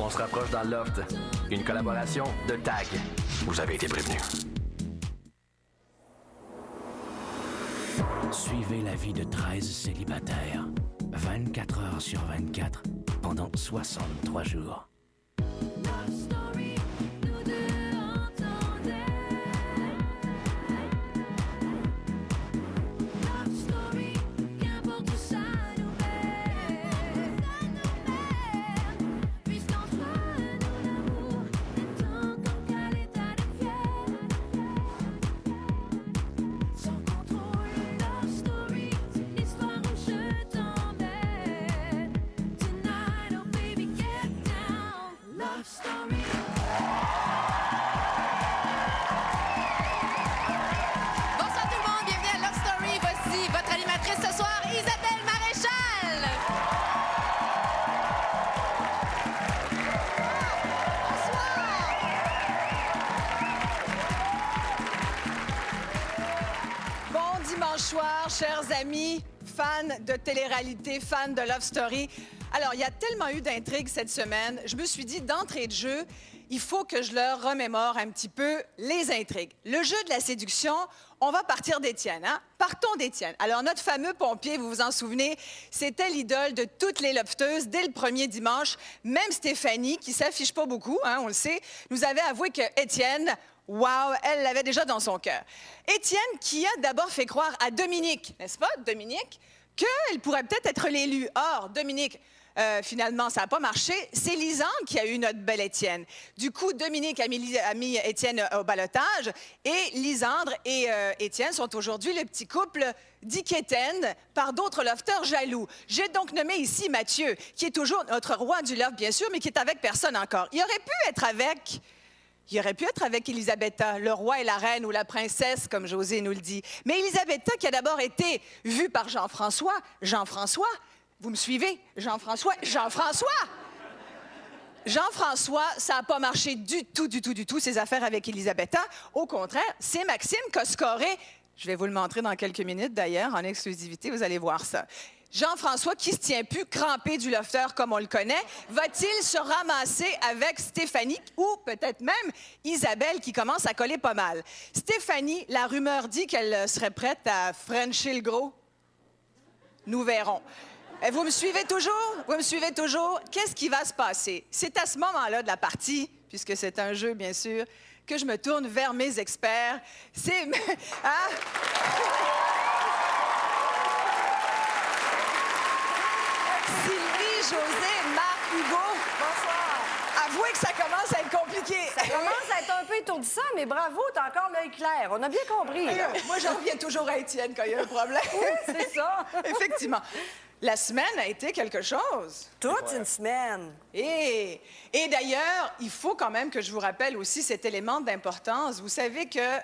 On se rapproche dans le loft. Une collaboration de TAG. Vous avez été prévenus. Suivez la vie de 13 célibataires. 24 heures sur 24, pendant 63 jours. Bonsoir, chers amis, fans de télé-réalité, fans de Love Story. Alors, il y a tellement eu d'intrigues cette semaine, je me suis dit, d'entrée de jeu, il faut que je leur remémore un petit peu les intrigues. Le jeu de la séduction, on va partir d'Étienne, hein? Partons d'Étienne. Alors, notre fameux pompier, vous vous en souvenez, c'était l'idole de toutes les lofteuses dès le premier dimanche. Même Stéphanie, qui s'affiche pas beaucoup, hein, on le sait, nous avait avoué que Étienne... Wow, elle l'avait déjà dans son cœur. Étienne qui a d'abord fait croire à Dominique, n'est-ce pas, Dominique, qu'elle pourrait peut-être être l'élu. Or, Dominique, finalement, ça n'a pas marché. C'est Lisande qui a eu notre belle Étienne. Du coup, Dominique a mis Étienne au ballottage et Lisandre et Étienne sont aujourd'hui le petit couple d'Iquétaine par d'autres lofteurs jaloux. J'ai donc nommé ici Mathieu, qui est toujours notre roi du love, bien sûr, mais qui est avec personne encore. Il aurait pu être avec Elisabetta, le roi et la reine ou la princesse, comme José nous le dit. Mais Elisabetta, qui a d'abord été vue par Jean-François. Jean-François, vous me suivez? Jean-François, ça n'a pas marché du tout, ses affaires avec Elisabetta. Au contraire, c'est Maxime qui a scoré. Je vais vous le montrer dans quelques minutes, d'ailleurs, en exclusivité, vous allez voir ça. Jean-François, qui se tient plus crampé du lofteur comme on le connaît, va-t-il se ramasser avec Stéphanie ou peut-être même Isabelle qui commence à coller pas mal? Stéphanie, la rumeur dit qu'elle serait prête à frencher le gros. Nous verrons. Vous me suivez toujours? Vous me suivez toujours? Qu'est-ce qui va se passer? C'est à ce moment-là de la partie, puisque c'est un jeu, bien sûr, que je me tourne vers mes experts. C'est... Hein? Sylvie, José, Marc, Hugo. Bonsoir. Avouez que ça commence à être compliqué. Ça commence à être un peu étourdissant, mais bravo, t'as encore l'œil clair. On a bien compris. Moi, j'en reviens toujours à Étienne quand il y a un problème. Oui, c'est ça. Effectivement. La semaine a été quelque chose. Toute une semaine. Et d'ailleurs, il faut quand même que je vous rappelle aussi cet élément d'importance. Vous savez que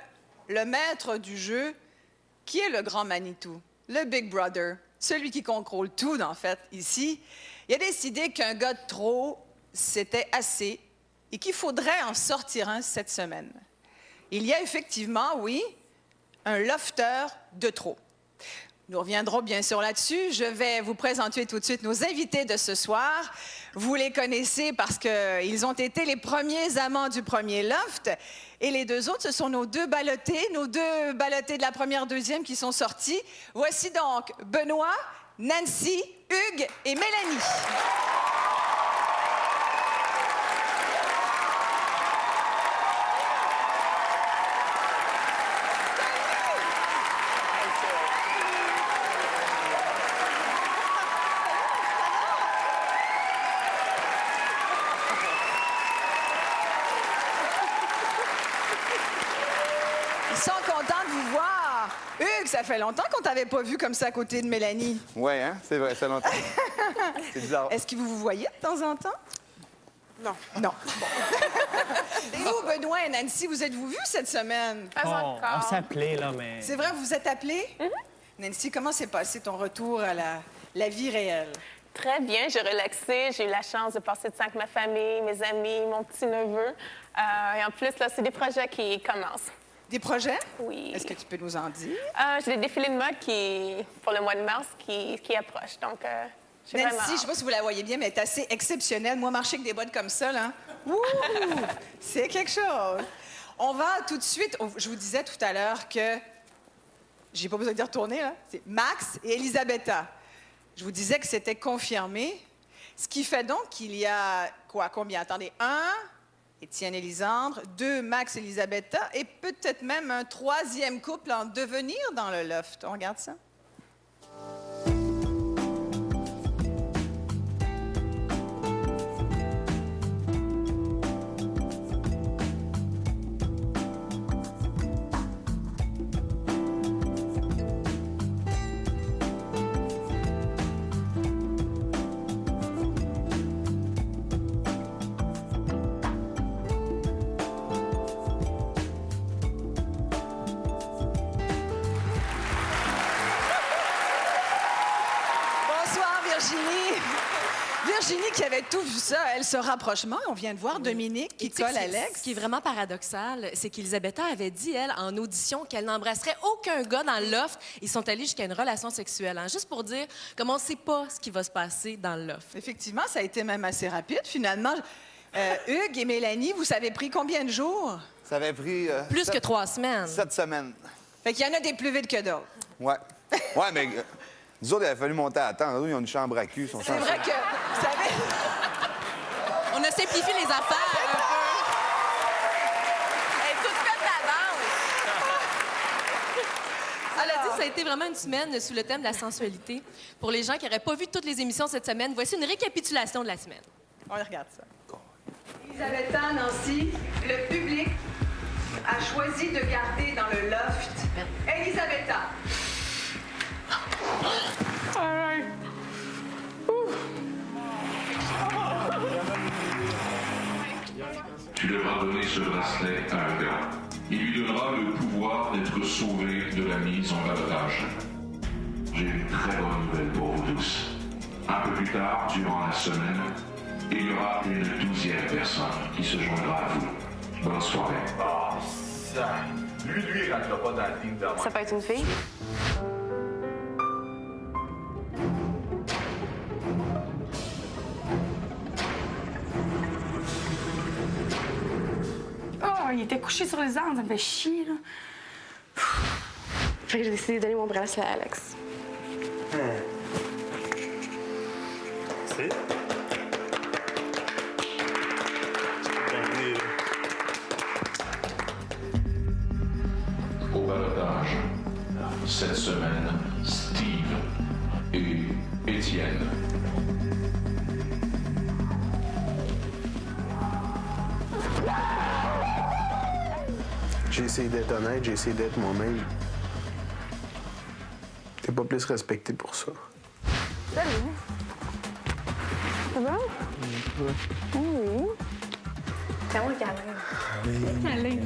le maître du jeu, qui est le grand Manitou, le Big Brother, celui qui contrôle tout, en fait, ici, il a décidé qu'un gars de trop, c'était assez et qu'il faudrait en sortir un cette semaine. Il y a effectivement, oui, un lofter de trop. Nous reviendrons bien sûr là-dessus. Je vais vous présenter tout de suite nos invités de ce soir. Vous les connaissez parce qu'ils ont été les premiers amants du premier loft. Et les deux autres, ce sont nos deux ballottés de la première, deuxième qui sont sortis. Voici donc Benoît, Nancy, Hugues et Mélanie. Ça fait longtemps qu'on t'avait pas vu comme ça à côté de Mélanie. Oui, hein? C'est vrai, ça longtemps. C'est bizarre. Est-ce que vous vous voyez de temps en temps? Non. Non. Bon. Et vous, Benoît et Nancy, vous êtes-vous vus cette semaine? Pas encore. On s'appelait, là, mais... C'est vrai, vous vous êtes appelés? Nancy, comment s'est passé ton retour à la vie réelle? Très bien, j'ai relaxé. J'ai eu la chance de passer du temps avec ma famille, mes amis, mon petit-neveu. Et en plus, là, c'est des projets qui commencent. Des projets? Oui. Est-ce que tu peux nous en dire? J'ai des défilés de mode pour le mois de mars qui approchent. Donc, J'ai vraiment Nancy, je sais pas si vous la voyez bien, mais elle est assez exceptionnelle. Moi, marcher avec des bottes comme ça, là, ouh, c'est quelque chose. On va tout de suite... Je vous disais tout à l'heure que... J'ai pas besoin de retourner, là. C'est Max et Elisabetta. Je vous disais que c'était confirmé. Ce qui fait donc qu'il y a... Combien? Attendez. 1, Étienne et Lisandre. 2, Max et Elisabetta. Et peut-être même un 3e couple en devenir dans le loft. On regarde ça? Virginie qui avait tout vu ça, elle se rapprochement. On vient de voir Dominique qui colle Alex. Ce qui est vraiment paradoxal, c'est qu'Elisabetta avait dit, elle, en audition, qu'elle n'embrasserait aucun gars dans le loft. Ils sont allés jusqu'à une relation sexuelle. Hein, juste pour dire, comme on ne sait pas ce qui va se passer dans le loft. Effectivement, ça a été même assez rapide, finalement. Hugues et Mélanie, vous avez pris combien de jours? Ça avait pris... Plus que 3 semaines. 7 semaines. Fait qu'il y en a des plus vite que d'autres. Ouais. Ouais, mais nous autres, il a fallu monter à temps. Eux, ils ont une chambre à cul. C'est vrai que, vous savez... On a simplifié les affaires un peu. Elle est toute faite d'avance. Elle a dit que ça a été vraiment une semaine sous le thème de la sensualité. Pour les gens qui n'auraient pas vu toutes les émissions cette semaine, voici une récapitulation de la semaine. On regarde ça. Elisabetta, Nancy, le public a choisi de garder dans le loft Elisabetta. Tu devras donner ce bracelet à un gars. Il lui donnera le pouvoir d'être sauvé de la mise en balotage. J'ai une très bonne nouvelle pour vous tous. Un peu plus tard, durant la semaine, il y aura une 12e personne qui se joindra à vous. Bonne soirée. Ah, ça. Lui, il rentrera pas dans le team de moi. Ça peut être une fille? Oh, il était couché sur les arbres, ça me fait chier, là. Fait que j'ai décidé de donner mon bracelet à Alex. C'est? Au balotage, cette semaine, Steve et Étienne. J'ai essayé d'être honnête, j'ai essayé d'être moi-même. T'es pas plus respecté pour ça. Salut. Ça va? Oui. C'est moi le câlin. Allez.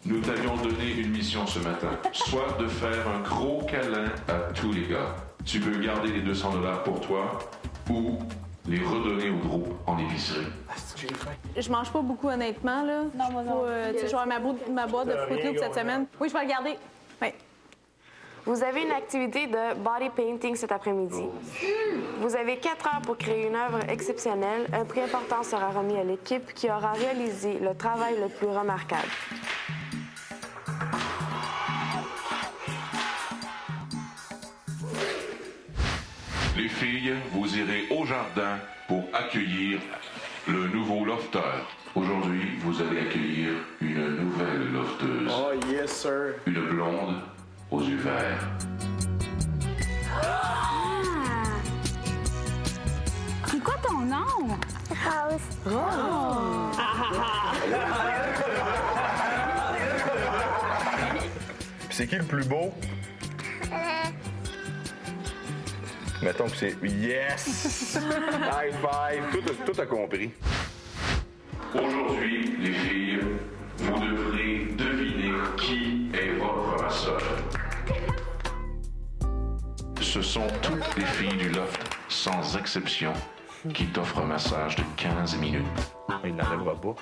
Nous t'avions donné une mission ce matin, soit de faire un gros câlin à tous les gars. Tu peux garder les $200 pour toi ou les redonner au groupe en épicerie. Je mange pas beaucoup, honnêtement, là. Non, moi non. Tu sais, je vais avoir ma boîte de Fruit Loops cette semaine. Oui, je vais regarder. Oui. Vous avez une activité de body painting cet après-midi. Vous avez 4 heures pour créer une œuvre exceptionnelle. Un prix important sera remis à l'équipe qui aura réalisé le travail le plus remarquable. Les filles, vous irez au jardin pour accueillir le nouveau lofter. Aujourd'hui, vous allez accueillir une nouvelle lofteuse. Oh, yes, sir. Une blonde aux yeux verts. C'est quoi ton nom? Rose. Puis c'est qui le plus beau? Mettons que c'est... Yes! High five! Tout a compris. Aujourd'hui, les filles, vous devrez deviner qui est votre masseur. Ce sont toutes les filles du loft, sans exception, qui t'offrent un massage de 15 minutes. Il n'enlèvera pas.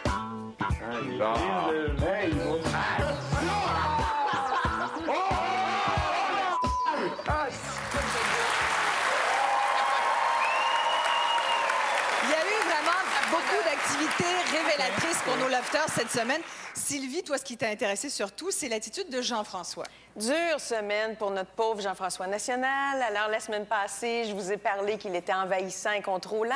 Hey, beaucoup d'activités révélatrices pour nos lofters cette semaine. Sylvie, toi, ce qui t'a intéressé surtout, c'est l'attitude de Jean-François. Dure semaine pour notre pauvre Jean-François National. Alors, la semaine passée, je vous ai parlé qu'il était envahissant et contrôlant.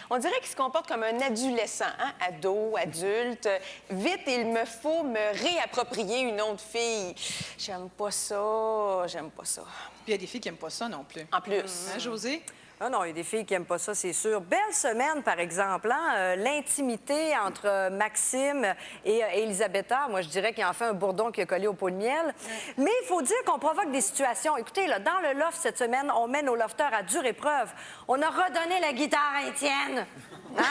On dirait qu'il se comporte comme un adolescent, hein? Ado, adulte. Vite, il me faut me réapproprier une autre fille. J'aime pas ça, j'aime pas ça. Puis il y a des filles qui n'aiment pas ça non plus. En plus. Hein, José? Ah non, il y a des filles qui n'aiment pas ça, c'est sûr. Belle semaine, par exemple. Hein? L'intimité entre Maxime et Elisabetta, moi, je dirais qu'il en fait un bourdon qui a collé au pot de miel. Mais il faut dire qu'on provoque des situations. Écoutez, là, dans le loft cette semaine, on met nos lofters à dure épreuve. On a redonné la guitare à Étienne. Hein?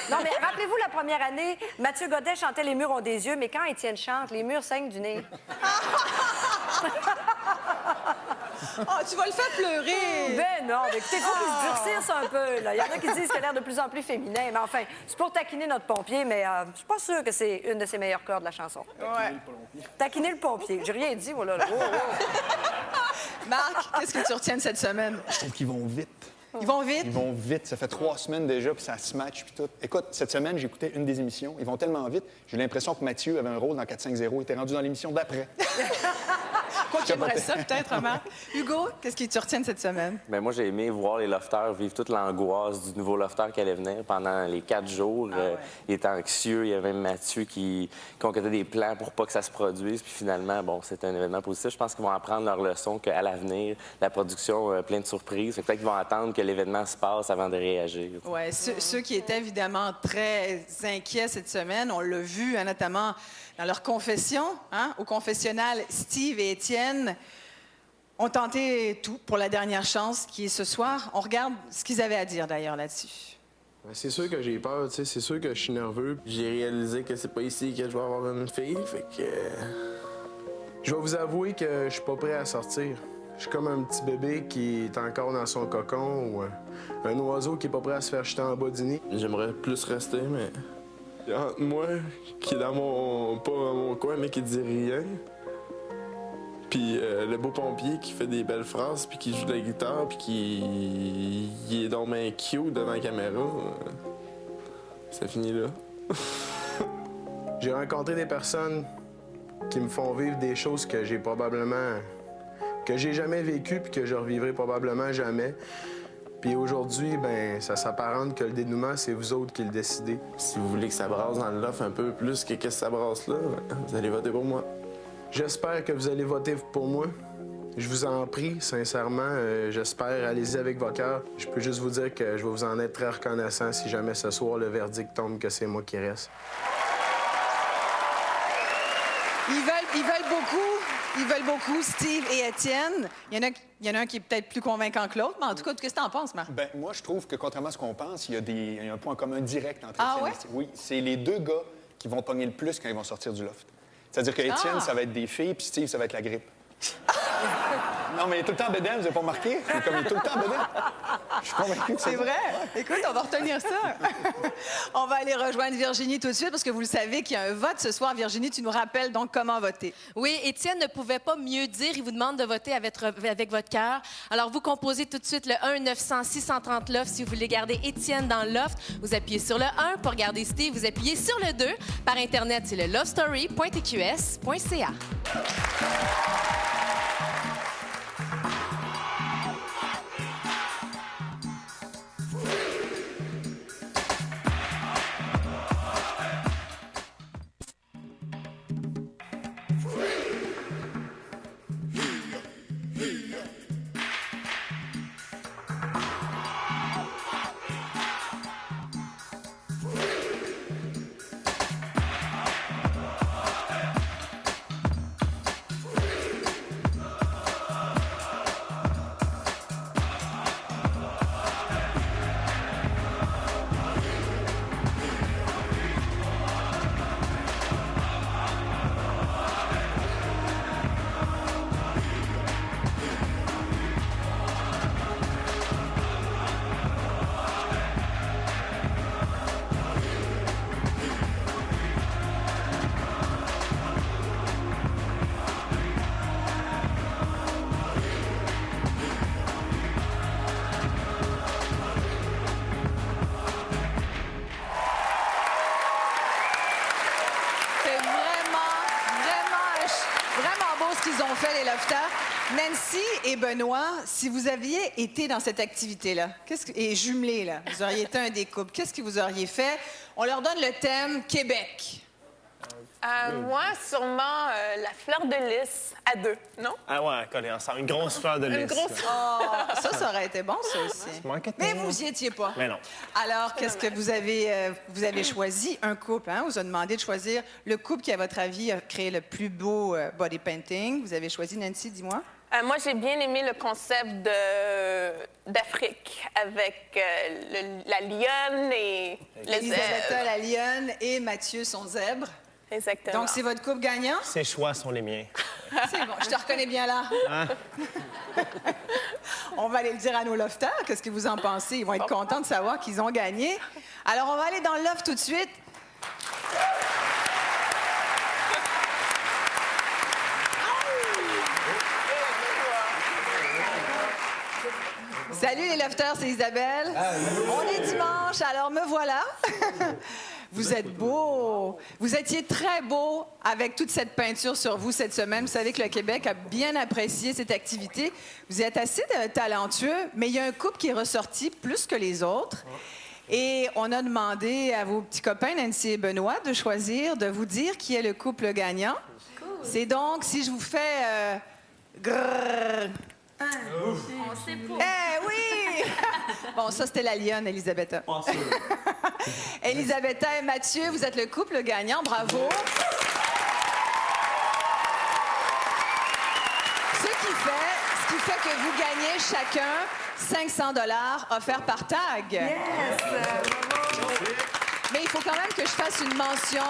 Non, mais rappelez-vous, la première année, Mathieu Godet chantait « Les murs ont des yeux », mais quand Étienne chante, les murs saignent du nez. Oh, tu vas le faire pleurer! Ben non, mais écoutez, il faut qu'il se durcisse un peu, là. Il y en a qui disent qu'il a l'air de plus en plus féminin, mais enfin, c'est pour taquiner notre pompier, mais je suis pas sûre que c'est une de ses meilleures cordes de la chanson. Ouais. Taquiner le pompier. J'ai rien dit, voilà. Oh, oh. Marc, qu'est-ce que tu retiens de cette semaine? Je trouve qu'ils vont vite. Ils vont vite? Ils vont vite. Ça fait 3 semaines déjà, puis ça se match, puis tout. Écoute, cette semaine, j'ai écouté une des émissions. Ils vont tellement vite. J'ai l'impression que Mathieu avait un rôle dans 4-5-0. Il était rendu dans l'émission d'après. Quoi qu'il aimerait ça, peut-être, Marc. Hugo, qu'est-ce que tu retiens de cette semaine? Bien, moi, j'ai aimé voir les lofters vivre toute l'angoisse du nouveau lofter qui allait venir pendant les 4 jours. Il était anxieux. Il y avait même Mathieu qui concoctait des plans pour pas que ça se produise. Puis finalement, bon, c'était un événement positif. Je pense qu'ils vont apprendre leur leçon qu'à l'avenir, la production a plein de surprises. Peut-être qu'ils vont attendre que l'événement se passe avant de réagir. Oui, ceux qui étaient évidemment très inquiets cette semaine, on l'a vu, hein, notamment dans leur confession, hein, au confessionnal, Steve et Étienne ont tenté tout pour la dernière chance qui est ce soir. On regarde ce qu'ils avaient à dire d'ailleurs là-dessus. C'est sûr que j'ai peur, tu sais, c'est sûr que je suis nerveux. J'ai réalisé que c'est pas ici que je vais avoir une fille, fait que... Je vais vous avouer que je suis pas prêt à sortir. Je suis comme un petit bébé qui est encore dans son cocon ou un oiseau qui est pas prêt à se faire jeter en bas du nid. J'aimerais plus rester, mais... Entre moi, qui est dans mon... pas dans mon coin, mais qui dit rien, puis le beau pompier qui fait des belles phrases, puis qui joue de la guitare, puis qui est donc bien cute devant la caméra, ça finit là. J'ai rencontré des personnes qui me font vivre des choses que j'ai probablement... que j'ai jamais vécues puis que je revivrai probablement jamais. Puis aujourd'hui, ben ça s'apparente que le dénouement, c'est vous autres qui le décidez. Si vous voulez que ça brasse dans le loft un peu plus que ça brasse là, vous allez voter pour moi. J'espère que vous allez voter pour moi. Je vous en prie, sincèrement, j'espère. Allez-y avec vos cœurs. Je peux juste vous dire que je vais vous en être très reconnaissant si jamais ce soir le verdict tombe que c'est moi qui reste. Ils veulent beaucoup, Steve et Étienne. Il y en a un qui est peut-être plus convaincant que l'autre, mais en tout cas, qu'est-ce que tu en penses, Marc? Ben moi, je trouve que, contrairement à ce qu'on pense, il y a un point commun direct entre Ah Étienne ouais? et Steve. Oui, c'est les 2 gars qui vont pogner le plus quand ils vont sortir du loft. C'est-à-dire que Étienne, ça va être des filles, puis Steve, ça va être la grippe. Non, mais il est tout le temps bédaine, vous avez pas remarqué? Comme il est tout le temps bédaine. Je suis convaincu que c'est vrai. Écoute, on va retenir ça. On va aller rejoindre Virginie tout de suite parce que vous le savez qu'il y a un vote ce soir. Virginie, tu nous rappelles donc comment voter. Oui, Étienne ne pouvait pas mieux dire. Il vous demande de voter avec votre cœur. Alors, vous composez tout de suite le 1-900-630 loft si vous voulez garder Étienne dans le loft. Vous appuyez sur le 1 pour garder Steve. Vous appuyez sur le 2. Par Internet, c'est le lovestory.tqs.ca. qu'ils ont fait, les lofters. Nancy et Benoît, si vous aviez été dans cette activité-là, et jumelés, là, vous auriez été un des couples, qu'est-ce que vous auriez fait? On leur donne le thème Québec. Moi, sûrement la fleur de lys à 2, non? Ah ouais, collé ensemble. Une grosse fleur de lys. Une grosse... Oh, ça aurait été bon, ça aussi. Mais vous n'y étiez pas. Mais non. Alors, qu'est-ce que vous avez choisi? Un couple, hein? On vous a demandé de choisir le couple qui, à votre avis, a créé le plus beau body painting. Vous avez choisi, Nancy, dis-moi. Moi, j'ai bien aimé le concept d'Afrique avec la lionne et le zèbre. Elisabetta, la lionne, et Mathieu, son zèbre. Exactement. Donc, c'est votre couple gagnant? Ces choix sont les miens. C'est bon, je te reconnais bien là. Hein? On va aller le dire à nos lofters. Qu'est-ce que vous en pensez? Ils vont être contents de savoir qu'ils ont gagné. Alors, on va aller dans le loft tout de suite. Salut les lofters, c'est Isabelle. On est dimanche, alors me voilà. Vous êtes beaux. Vous étiez très beaux avec toute cette peinture sur vous cette semaine. Vous savez que le Québec a bien apprécié cette activité. Vous êtes assez talentueux, mais il y a un couple qui est ressorti plus que les autres. Et on a demandé à vos petits copains, Nancy et Benoît, de choisir, de vous dire qui est le couple gagnant. Cool. C'est donc, si je vous fais... grrr, On sait pas. Eh oui! Bon, ça, c'était la lionne, Elisabetta. Elisabetta et Mathieu, vous êtes le couple gagnant. Bravo. Ce qui fait que vous gagnez chacun 500 $ offerts par TAG. Yes! Mais il faut quand même que je fasse une mention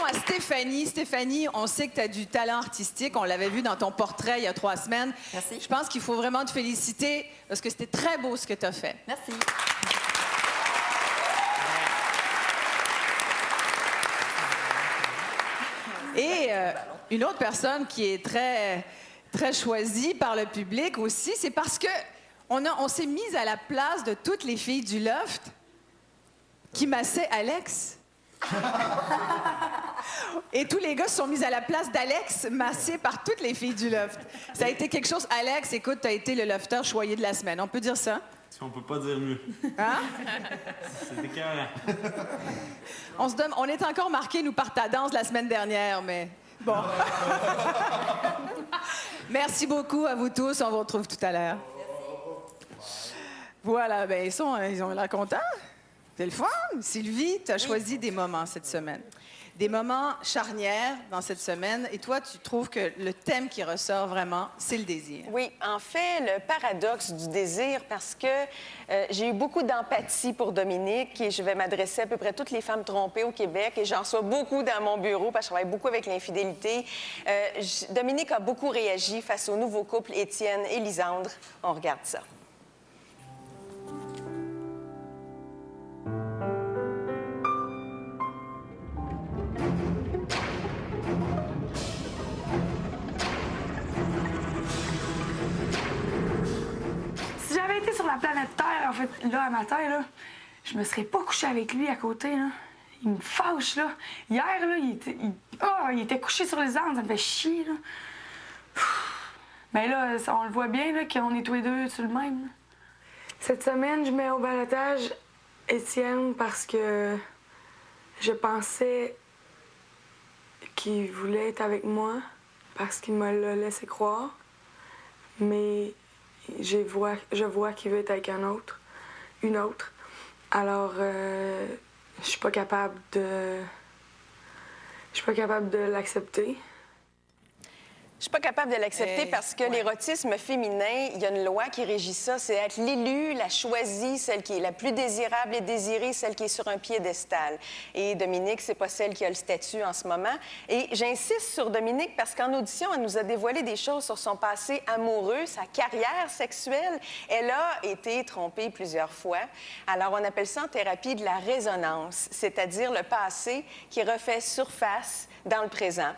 à Stéphanie. Stéphanie, on sait que tu as du talent artistique. On l'avait vu dans ton portrait il y a 3 semaines. Merci. Je pense qu'il faut vraiment te féliciter parce que c'était très beau ce que tu as fait. Merci. Et une autre personne qui est très, très choisie par le public aussi, c'est parce que on s'est mis à la place de toutes les filles du loft qui massaient Alex. Et tous les gars se sont mis à la place d'Alex, massé par toutes les filles du loft. Ça a été quelque chose. Alex, écoute, t'as été le lofter choyé de la semaine. On peut dire ça? On peut pas dire mieux. Hein? C'était écœurant. On est encore marqués, nous, par ta danse la semaine dernière, mais bon. Merci beaucoup à vous tous. On vous retrouve tout à l'heure. Voilà, bien, ils ont l'air contents. C'est le fun. Sylvie, tu as choisi des moments cette semaine. Des moments charnières dans cette semaine. Et toi, tu trouves que le thème qui ressort vraiment, c'est le désir. Oui, en fait, le paradoxe du désir, parce que j'ai eu beaucoup d'empathie pour Dominique et je vais m'adresser à peu près toutes les femmes trompées au Québec et j'en reçois beaucoup dans mon bureau parce que je travaille beaucoup avec l'infidélité. Dominique a beaucoup réagi face au nouveau couple Étienne et Lisandre. On regarde ça. Si j'avais été sur la planète Terre, en fait, là, à matin, là, je me serais pas couchée avec lui à côté, là. Il me fâche, là. Hier, là, il était couché sur les arbres, ça me fait chier, là. Mais là, on le voit bien, là, qu'on est tous les deux sur le même, là. Cette semaine, je mets au ballottage Étienne parce que je pensais qu'il voulait être avec moi, parce qu'il me l'a laissé croire. Mais je vois qu'il veut être avec une autre. Alors, je suis pas capable de l'accepter. Je suis pas capable de l'accepter parce que l'érotisme féminin, il y a une loi qui régit ça, c'est être l'élu, la choisie, celle qui est la plus désirable et désirée, celle qui est sur un piédestal. Et Dominique, c'est pas celle qui a le statut en ce moment. Et j'insiste sur Dominique parce qu'en audition, elle nous a dévoilé des choses sur son passé amoureux, sa carrière sexuelle. Elle a été trompée plusieurs fois. Alors, on appelle ça en thérapie de la résonance, c'est-à-dire le passé qui refait surface dans le présent.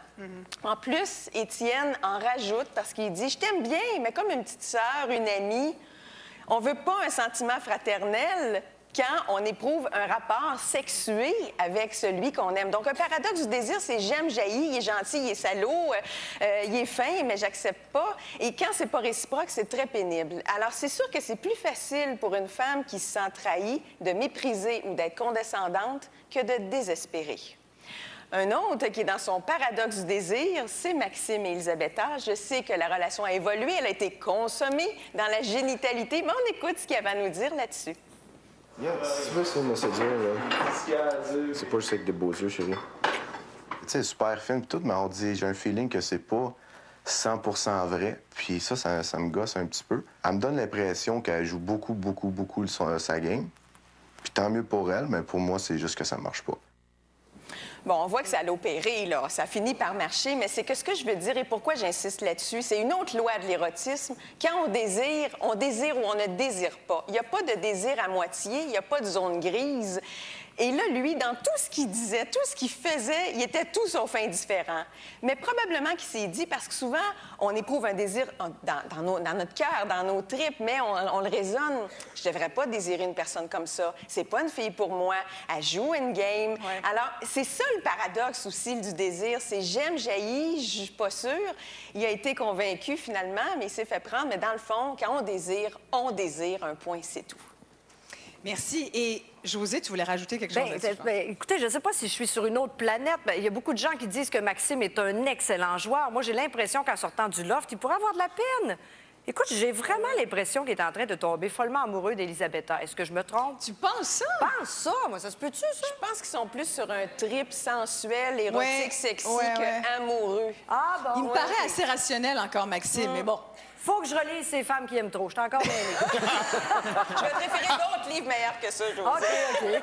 En plus, Étienne en rajoute parce qu'il dit « Je t'aime bien, mais comme une petite sœur, une amie. On veut pas un sentiment fraternel quand on éprouve un rapport sexué avec celui qu'on aime. Donc, un paradoxe du désir, c'est j'aime, j'haïs, il est gentil, il est salaud, il est fin, mais j'accepte pas. Et quand c'est pas réciproque, c'est très pénible. Alors, c'est sûr que c'est plus facile pour une femme qui se sent trahie de mépriser ou d'être condescendante que de désespérer. Un autre qui est dans son paradoxe du désir, c'est Maxime et Elisabetta. Je sais que la relation a évolué, elle a été consommée dans la génitalité, mais on écoute ce qu'il y avait à nous dire là-dessus. Yeah, si tu veux essayer de me séduire, là, c'est pas juste avec des beaux yeux, chérie. Tu sais, super film et tout, mais on dit, j'ai un feeling que c'est pas 100% vrai. Puis ça me gosse un petit peu. Elle me donne l'impression qu'elle joue beaucoup sa game. Puis tant mieux pour elle, mais pour moi, c'est juste que ça marche pas. Bon, on voit que ça a opéré, là. Ça finit par marcher, mais c'est que ce que je veux dire et pourquoi j'insiste là-dessus, c'est une autre loi de l'érotisme. Quand on désire ou on ne désire pas. Il n'y a pas de désir à moitié, il n'y a pas de zone grise. Et là, lui, dans tout ce qu'il disait, tout ce qu'il faisait, il était tout sauf indifférent. Mais probablement qu'il s'est dit, parce que souvent, on éprouve un désir dans notre cœur, dans nos tripes, mais on le raisonne. Je ne devrais pas désirer une personne comme ça. C'est pas une fille pour moi. Elle joue une game. Ouais. Alors, c'est ça le paradoxe aussi du désir. C'est j'aime, j'haïs, je suis pas sûre. Il a été convaincu finalement, mais il s'est fait prendre. Mais dans le fond, quand on désire, un point, c'est tout. Merci. Et Josée, tu voulais rajouter quelque chose là-dessus? Écoutez, je ne sais pas si je suis sur une autre planète. Il y a beaucoup de gens qui disent que Maxime est un excellent joueur. Moi, j'ai l'impression qu'en sortant du loft, il pourrait avoir de la peine. Écoute, j'ai vraiment l'impression qu'il est en train de tomber follement amoureux d'Elisabetta. Est-ce que je me trompe? Tu penses ça? Je pense ça. Moi, ça se peut-tu, ça? Je pense qu'ils sont plus sur un trip sensuel, érotique, sexy qu'amoureux. Ah bon? Il me paraît assez rationnel encore, Maxime, mais bon. Faut que je relise Ces femmes qui aiment trop. Je suis encore mêlée. Je vais préférer d'autres livres meilleurs que ça, Josée. OK.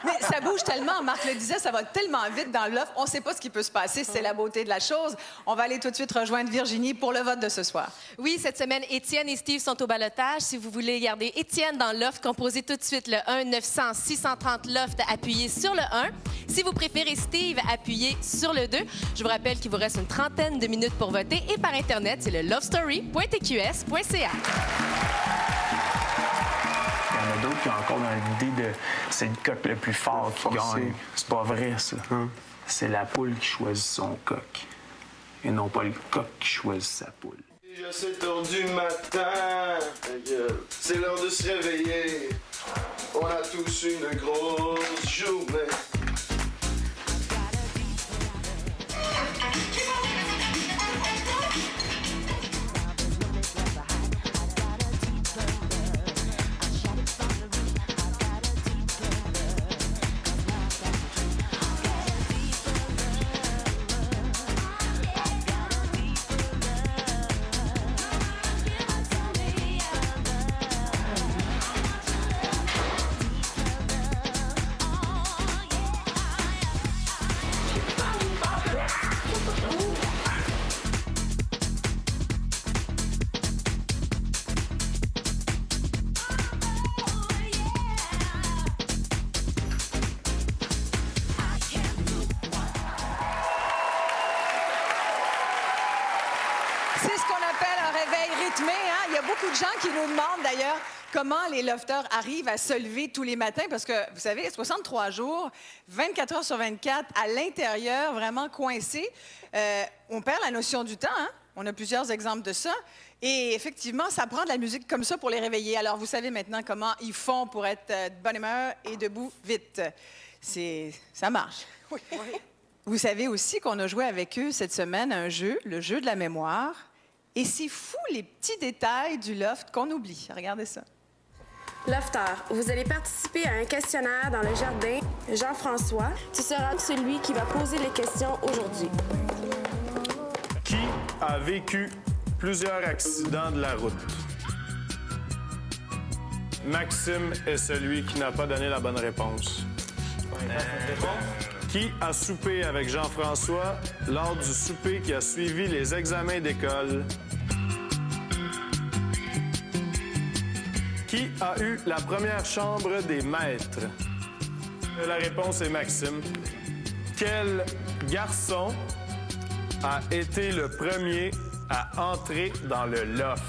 Mais ça bouge tellement. Marc le disait, ça va tellement vite dans le loft. On ne sait pas ce qui peut se passer. C'est la beauté de la chose. On va aller tout de suite rejoindre Virginie pour le vote de ce soir. Oui, cette semaine, Étienne et Steve sont au ballottage. Si vous voulez garder Étienne dans le loft, composez tout de suite le 1-900-630-LOFT, appuyez sur le 1. Si vous préférez Steve, appuyez sur le 2. Je vous rappelle qu'il vous reste une trentaine de minutes pour voter. Et par Internet, c'est le lovestory.tqs.ca. Il y en a d'autres qui ont encore dans l'idée de c'est le coq le plus fort qui gagne. C'est pas vrai, ça. C'est la poule qui choisit son coq. Et non pas le coq qui choisit sa poule. Déjà 7 heures du matin, c'est l'heure de se réveiller. On a tous une grosse journée. Il y a beaucoup de gens qui nous demandent d'ailleurs comment les lofters arrivent à se lever tous les matins parce que, vous savez, 63 jours, 24 heures sur 24, à l'intérieur, vraiment coincés. On perd la notion du temps, hein? On a plusieurs exemples de ça. Et effectivement, ça prend de la musique comme ça pour les réveiller. Alors, vous savez maintenant comment ils font pour être de bonne humeur et debout vite. Ça marche. Oui. Vous savez aussi qu'on a joué avec eux cette semaine à un jeu, le jeu de la mémoire. Et c'est fou les petits détails du loft qu'on oublie. Regardez ça. Lofter, vous allez participer à un questionnaire dans le jardin. Jean-François, tu seras celui qui va poser les questions aujourd'hui. Qui a vécu plusieurs accidents de la route? Maxime est celui qui n'a pas donné la bonne réponse. Qui a soupé avec Jean-François lors du souper qui a suivi les examens d'école? Qui a eu la première chambre des maîtres? La réponse est Maxime. Quel garçon a été le premier à entrer dans le loft?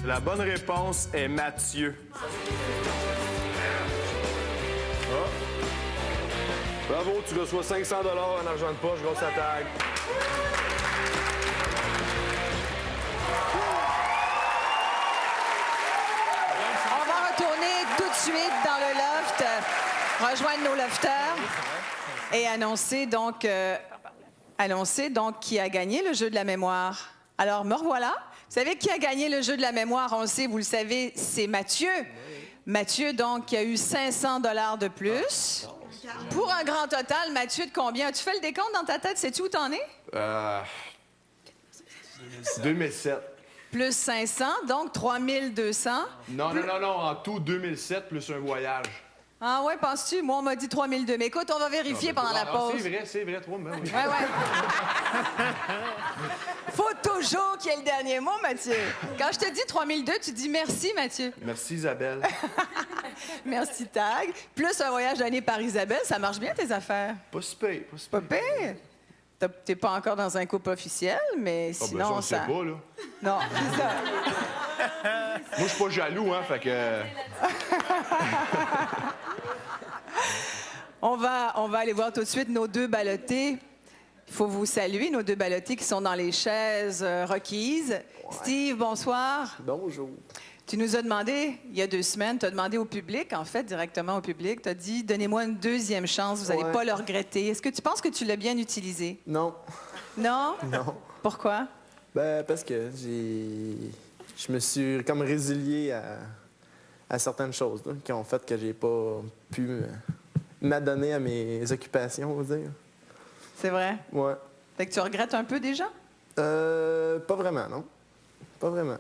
La bonne réponse est Mathieu. Ah. Bravo, tu reçois 500 $ en argent de poche grâce à Tag. On va retourner tout de suite dans le loft, rejoindre nos lofters et annoncer donc qui a gagné le jeu de la mémoire. Alors, me revoilà. Vous savez qui a gagné le jeu de la mémoire? On le sait, vous le savez, c'est Mathieu. Mathieu, donc, qui a eu 500 $ de plus. Pour un grand total, Mathieu, de combien? Tu fais le décompte dans ta tête? Sais-tu où t'en es? 2007. Plus 500, donc 3200. Non, en tout, 2007 plus un voyage. Ah ouais, penses-tu? Moi, on m'a dit 3002. Mais écoute, on va vérifier pendant la pause. C'est vrai, 3 000. Oui. Ouais. Faut toujours qu'il y ait le dernier mot, Mathieu. Quand je te dis 3002, tu dis merci, Mathieu. Merci, Isabelle. Merci, Tag. Plus un voyage donné par Isabelle, ça marche bien, tes affaires? Pas si pire. Pas pire? T'es pas encore dans un couple officiel, mais sinon, ça... Ben, ça, on sait pas, là. Non, c'est ça. Moi, je suis pas jaloux, hein, fait que... On va aller voir tout de suite nos deux ballottés. Il faut vous saluer, nos deux ballottés qui sont dans les chaises requises. Ouais. Steve, bonsoir. Bonjour. Tu nous as demandé, il y a 2 semaines, tu as demandé au public, en fait, directement au public, tu as dit « Donnez-moi une deuxième chance, vous n'allez pas le regretter ». Est-ce que tu penses que tu l'as bien utilisé? Non. Non? Non. Pourquoi? Ben, parce que je me suis comme résilié à certaines choses là, qui ont fait que j'ai pas pu m'adonner à mes occupations, on va dire. C'est vrai? Ouais. Fait que tu regrettes un peu déjà? Pas vraiment, non. Pas vraiment.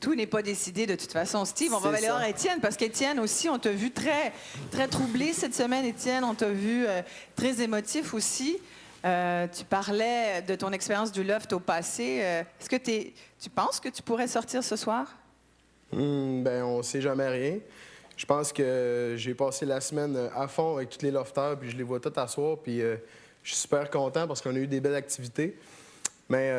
Tout n'est pas décidé de toute façon. Steve, on va aller voir Étienne, parce qu'Étienne aussi, on t'a vu très, très troublé cette semaine, Étienne. On t'a vu très émotif aussi. Tu parlais de ton expérience du loft au passé. Est-ce que tu penses que tu pourrais sortir ce soir? Ben, on sait jamais rien. Je pense que j'ai passé la semaine à fond avec tous les lofters, puis je les vois tous à soir, puis je suis super content parce qu'on a eu des belles activités. Mais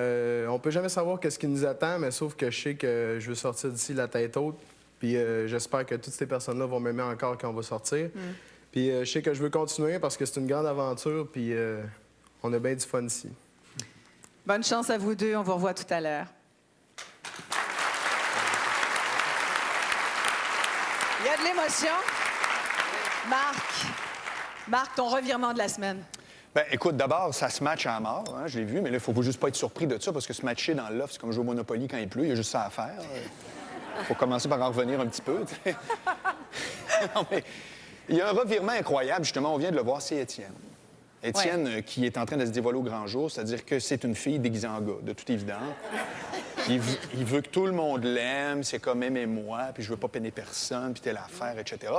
on peut jamais savoir qu'est-ce qui nous attend, mais sauf que je sais que je veux sortir d'ici la tête haute, puis j'espère que toutes ces personnes-là vont m'aimer encore quand on va sortir. Puis je sais que je veux continuer parce que c'est une grande aventure, puis on a bien du fun ici. Bonne chance à vous deux, on vous revoit tout à l'heure. Il y a de l'émotion. Marc, ton revirement de la semaine. Bien, écoute, d'abord, ça se matche à mort, hein, je l'ai vu, mais là, il faut juste pas être surpris de ça, parce que se matcher dans le loft, c'est comme jouer au Monopoly quand il pleut, il y a juste ça à faire. Il faut commencer par en revenir un petit peu. Non, mais il y a un revirement incroyable, justement, on vient de le voir, c'est Étienne. Étienne, qui est en train de se dévoiler au grand jour, c'est-à-dire que c'est une fille déguisée en gars, de toute évidence. Il veut que tout le monde l'aime, c'est comme aimez-moi, puis je veux pas peiner personne, puis telle affaire, etc.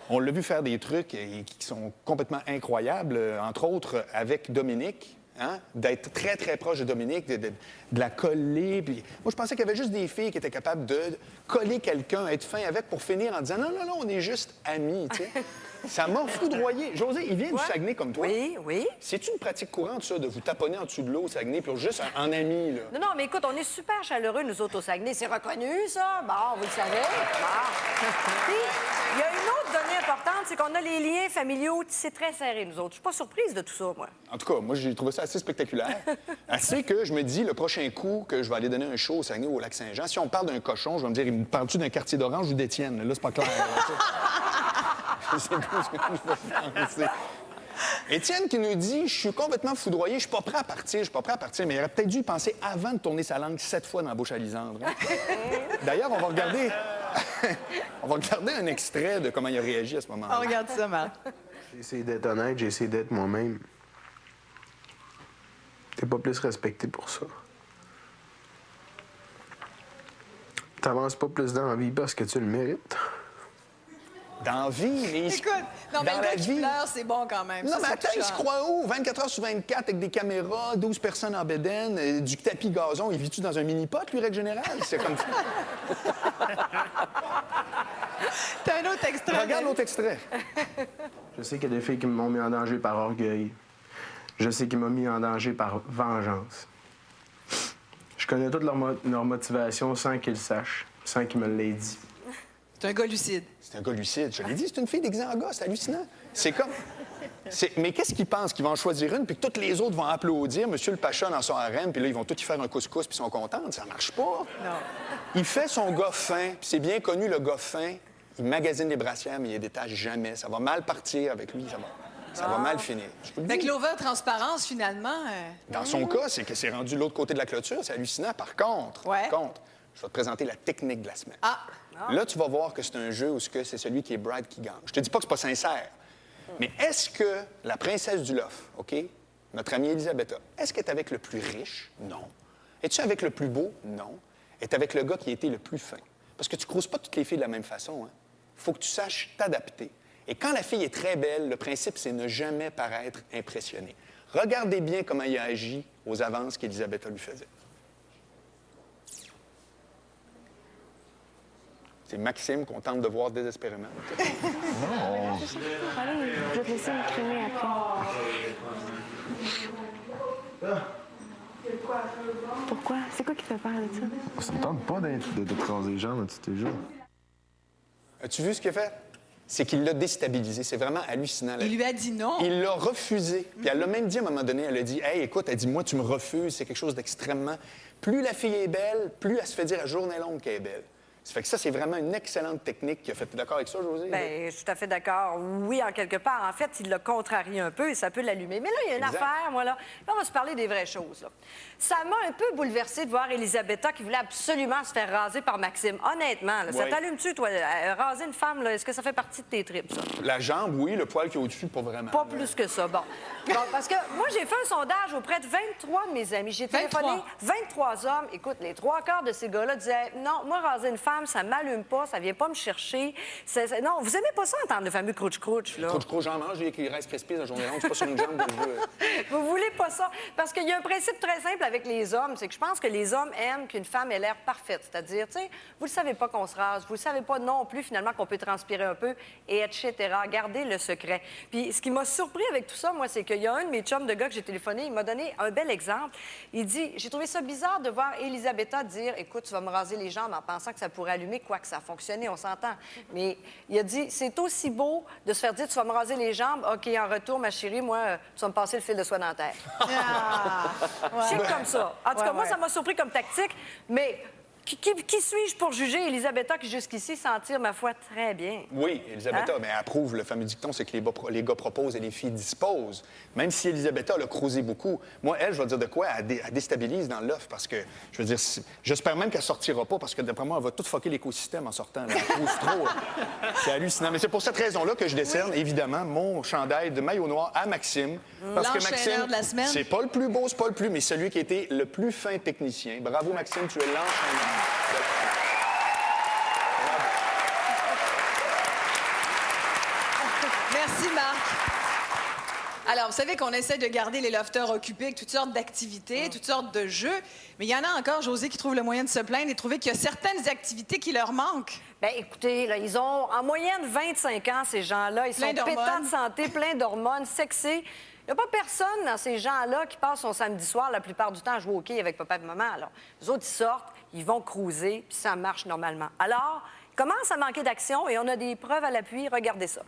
On l'a vu faire des trucs qui sont complètement incroyables, entre autres avec Dominique, hein? D'être très, très proche de Dominique, de la coller. Puis... Moi, je pensais qu'il y avait juste des filles qui étaient capables de coller quelqu'un, être fin avec, pour finir en disant « Non, non, non, on est juste amis, tu sais. » Ça m'a foudroyé. José, il vient du Saguenay comme toi. Oui, oui. C'est-tu une pratique courante, ça, de vous taponner en dessous de l'eau au Saguenay, puis juste en ami, là? Non, non, mais écoute, on est super chaleureux, nous autres, au Saguenay. C'est reconnu, ça? Bon, vous le savez. Bon. Puis, il y a une autre donnée importante, c'est qu'on a les liens familiaux, c'est très serré, nous autres. Je suis pas surprise de tout ça, moi. En tout cas, moi, j'ai trouvé ça assez spectaculaire. Assez que je me dis, le prochain coup que je vais aller donner un show au Saguenay ou au Lac-Saint-Jean, si on parle d'un cochon, je vais me dire, il me parle-tu d'un quartier d'Orange ou d'Étienne? Là, c'est pas clair. Je sais pas ce que je vais penser. Étienne qui nous dit « Je suis complètement foudroyé, je suis pas prêt à partir, Mais il aurait peut-être dû y penser avant de tourner sa langue 7 fois dans la bouche à Lisandre. Hein? D'ailleurs, on va regarder un extrait de comment il a réagi à ce moment-là. On regarde ça, Marc. J'ai essayé d'être honnête, j'ai essayé d'être moi-même. T'es pas plus respecté pour ça. T'avances pas plus dans la vie parce que tu le mérites. Dans la vie, mais... Écoute, non, mais le gars qui pleure, c'est bon quand même. Non, mais attends, il se croit où? 24 heures sur 24, avec des caméras, 12 personnes en bédaine, du tapis gazon. Il vit-tu dans un mini-pot, lui, règle générale? C'est comme ça. T'as un autre extrait. Regarde l'autre extrait. Je sais qu'il y a des filles qui m'ont mis en danger par orgueil. Je sais qu'il m'a mis en danger par vengeance. Je connais toute leur motivation sans qu'ils le sachent, sans qu'ils me l'aient dit. C'est un gars lucide. C'est un gars lucide. Je l'ai dit, c'est une fille déguisée en gars, c'est hallucinant. C'est comme... Mais qu'est-ce qu'ils pensent? Qu'ils vont en choisir une, puis que toutes les autres vont applaudir Monsieur le Pacha dans son harem, puis là, ils vont tous y faire un couscous, puis ils sont contents. Ça marche pas. Non. Il fait son gars fin, puis c'est bien connu, le gars fin. Il magasine les brassières, mais il les détache jamais. Ça va mal partir avec lui, ça va mal finir. Avec l'over-transparence, finalement... Dans son cas, c'est que c'est rendu de l'autre côté de la clôture. C'est hallucinant. Par contre, je vais te présenter la technique de la semaine. Là, tu vas voir que c'est un jeu où c'est celui qui est bright qui gagne. Je te dis pas que c'est pas sincère, mais est-ce que la princesse du loft, OK, notre amie Elisabetta, est-ce qu'elle est avec le plus riche? Non. Es-tu avec le plus beau? Non. Es-tu avec le gars qui a été le plus fin? Parce que tu ne croises pas toutes les filles de la même façon. Hein? Faut que tu saches t'adapter. Et quand la fille est très belle, le principe, c'est ne jamais paraître impressionné. Regardez bien comment il a agi aux avances qu'Elisabetta lui faisait. C'est Maxime qu'on tente de voir désespérément. Non. Allez, je vais te laisser m'écrimer après. Pourquoi? C'est quoi qui fait peur de ça? Ça me tente pas de te raser les jambes, tu t'es jure. As-tu vu ce qu'il a fait? C'est qu'il l'a déstabilisé. C'est vraiment hallucinant. Il lui a dit non. Il l'a refusé. Puis elle l'a même dit à un moment donné, elle a dit « Hey, écoute, elle dit, moi, tu me refuses, c'est quelque chose d'extrêmement... » Plus la fille est belle, plus elle se fait dire à journée longue qu'elle est belle. Ça fait que ça, c'est vraiment une excellente technique qu'il a faite. Tu es d'accord avec ça, Josée? Bien, je suis tout à fait d'accord. Oui, en quelque part. En fait, il l'a contrarié un peu et ça peut l'allumer. Mais là, il y a une affaire, moi, là. Là, on va se parler des vraies choses, là. Ça m'a un peu bouleversée de voir Elisabetta qui voulait absolument se faire raser par Maxime. Honnêtement, là, ça t'allume-tu, toi? Raser une femme, là, est-ce que ça fait partie de tes tripes, ça? La jambe, oui. Le poil qui est au-dessus, pas vraiment. Pas plus que ça. Bon, parce que moi, j'ai fait un sondage auprès de 23 de mes amis. J'ai téléphoné 23 hommes. Écoute, les 3/4 de ces gars-là disaient « Non, moi, raser une femme, ça m'allume pas, ça vient pas me chercher. » Non, vous aimez pas ça, entendre le fameux crouch-crouch, là? Crouch-crouch, j'en mange, j'ai qui reste crispé dans la journée longue. C'est pas sur une jambe que je veux. Vous voulez pas ça? Parce qu'il y a un principe très simple avec les hommes, c'est que je pense que les hommes aiment qu'une femme ait l'air parfaite. C'est-à-dire, tu sais, vous le savez pas qu'on se rase, vous le savez pas non plus, finalement, qu'on peut transpirer un peu, et etc. Gardez le secret. Puis ce qui m'a surpris avec tout ça, moi, c'est qu'il y a un de mes chums de gars que j'ai téléphoné, il m'a donné un bel exemple. Il dit, j'ai trouvé ça bizarre de voir Elisabetta dire, écoute, tu vas me raser les jambes en pensant que ça pourrait allumer, quoi que ça a fonctionné, on s'entend. Mais il a dit, c'est aussi beau de se faire dire, tu vas me raser les jambes, OK, en retour, ma chérie, moi, tu vas me passer le fil de soie dentaire. Chic comme ça. En tout cas, moi, ça m'a surpris comme tactique, mais qui suis-je pour juger Elisabetta qui, jusqu'ici, s'en tire, ma foi, très bien? Oui, Elisabetta, mais elle approuve. Le fameux dicton, c'est que les gars proposent et les filles disposent. Même si Elisabetta l'a creusé beaucoup, moi, elle, je vais dire de quoi, elle déstabilise dans l'œuf parce que, je veux dire, j'espère même qu'elle sortira pas parce que, d'après moi, elle va tout fucker l'écosystème en sortant. Elle creuse trop. C'est hallucinant. Mais c'est pour cette raison-là que je décerne, évidemment, mon chandail de maillot noir à Maxime. Parce que Maxime, c'est pas le plus beau, c'est pas le plus, mais celui qui était le plus fin technicien. Bravo, Maxime, tu es l'enchaîneur. Merci, Marc. Alors, vous savez qu'on essaie de garder les lofters occupés avec toutes sortes d'activités, toutes sortes de jeux. Mais il y en a encore, Josée, qui trouvent le moyen de se plaindre et de trouver qu'il y a certaines activités qui leur manquent. Bien, écoutez, là, ils ont en moyenne 25 ans, ces gens-là. Ils sont pétants de santé, pleins d'hormones, sexés. Il n'y a pas personne dans ces gens-là qui passe son samedi soir la plupart du temps à jouer au hockey avec papa et maman. Alors, les autres, ils sortent, ils vont cruiser, puis ça marche normalement. Alors, ils commencent à manquer d'action et on a des preuves à l'appui. Regardez ça.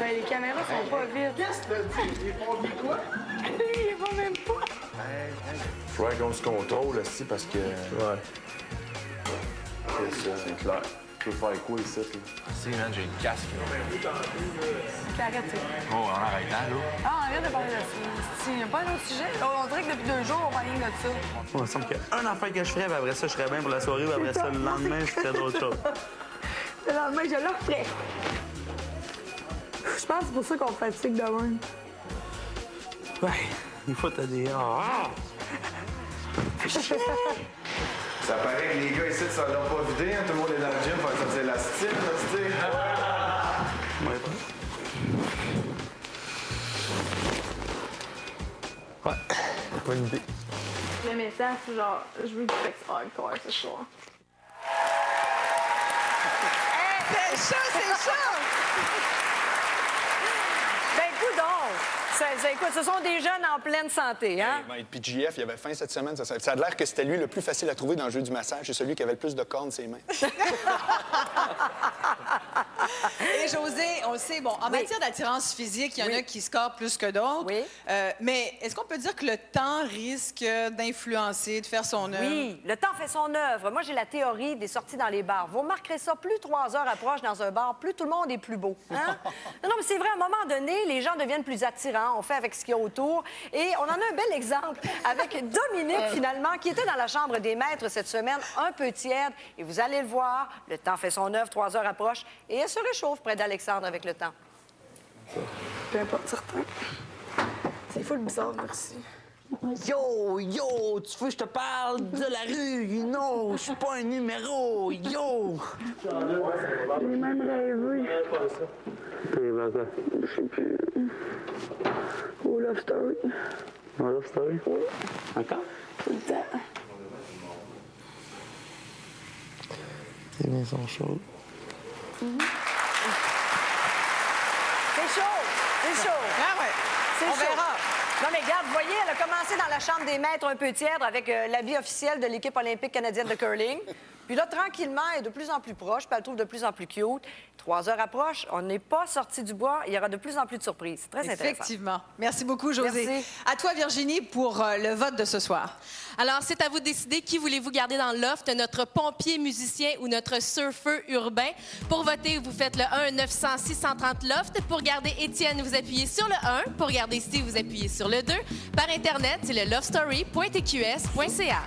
Les caméras sont pas vides. Qu'est-ce que tu dis? Ils font bien quoi? Lui, il va même pas. Faudrait qu'on se contrôle aussi parce que. Ouais. C'est clair. Tu peux faire quoi ici, là? Si, man, j'ai une casque. Arrête, Oh, en arrêtant, là. Ah, arrête de parler de ça. Il n'y a pas un autre sujet. On dirait que depuis 2 jours, on parle rien de ça. Il me semble qu'il y a un affaire que je ferais, puis après ça, je serais bien pour la soirée, puis après ça, le lendemain, je ferais d'autres choses. Le lendemain, je le referais. Je pense que c'est pour ça qu'on fatigue de même. Ouais, des fois, t'as des... Ça paraît que les gars ici, ça l'a pas vidé. Hein? Tout le monde est dans le gym, faut sortir élastique, là, tu sais. Ouais, bonne idée. Le message, c'est genre, je veux du sexe hardcore ce soir. C'est chaud, c'est chaud! Ben, écoute, ce sont des jeunes en pleine santé, hein? Et puis JF, il avait faim cette semaine. Ça a l'air que c'était lui le plus facile à trouver dans le jeu du massage. C'est celui qui avait le plus de cornes ses mains. Et José, on le sait, bon, en matière d'attirance physique, il y en a qui scorent plus que d'autres. Oui. Mais est-ce qu'on peut dire que le temps risque d'influencer, de faire son œuvre? Oui, le temps fait son œuvre. Moi, j'ai la théorie des sorties dans les bars. Vous remarquerez ça, plus 3 heures approchent dans un bar, plus tout le monde est plus beau. Hein? non, mais c'est vrai, à un moment donné, les gens deviennent plus attirants. On fait avec ce qu'il y a autour. Et on en a un bel exemple avec Dominique, finalement, qui était dans la chambre des maîtres cette semaine, un peu tiède. Et vous allez le voir, le temps fait son œuvre, 3 heures approchent. Et elle se réchauffe près d'Alexandre avec le temps. Peu importe, certain. C'est full bizarre, merci. Yo, tu veux que je te parle de la rue? Non, je suis pas un numéro. Yo! J'ai même rêvé. Je sais plus. Oh, Love Story. Oh, Love Story? Oui. Encore? Tout le temps. Les mains sont chaudes. C'est chaud! C'est chaud! Ah ouais. C'est On chaud. verra. Non, mais regarde, vous voyez, elle a commencé dans la chambre des maîtres un peu tiède avec l'habit officiel de l'équipe olympique canadienne de curling. Puis là, tranquillement, elle est de plus en plus proche, puis elle trouve de plus en plus cute. 3 heures approchent, on n'est pas sorti du bois, il y aura de plus en plus de surprises. C'est très intéressant. Effectivement. Merci beaucoup, José. Merci. À toi, Virginie, pour le vote de ce soir. Alors, c'est à vous de décider qui voulez-vous garder dans le loft, notre pompier musicien ou notre surfeur urbain. Pour voter, vous faites le 1-900-630 loft. Pour garder Étienne, vous appuyez sur le 1. Pour garder Steve, vous appuyez sur le 2. Par Internet, c'est le lovestory.tqs.ca.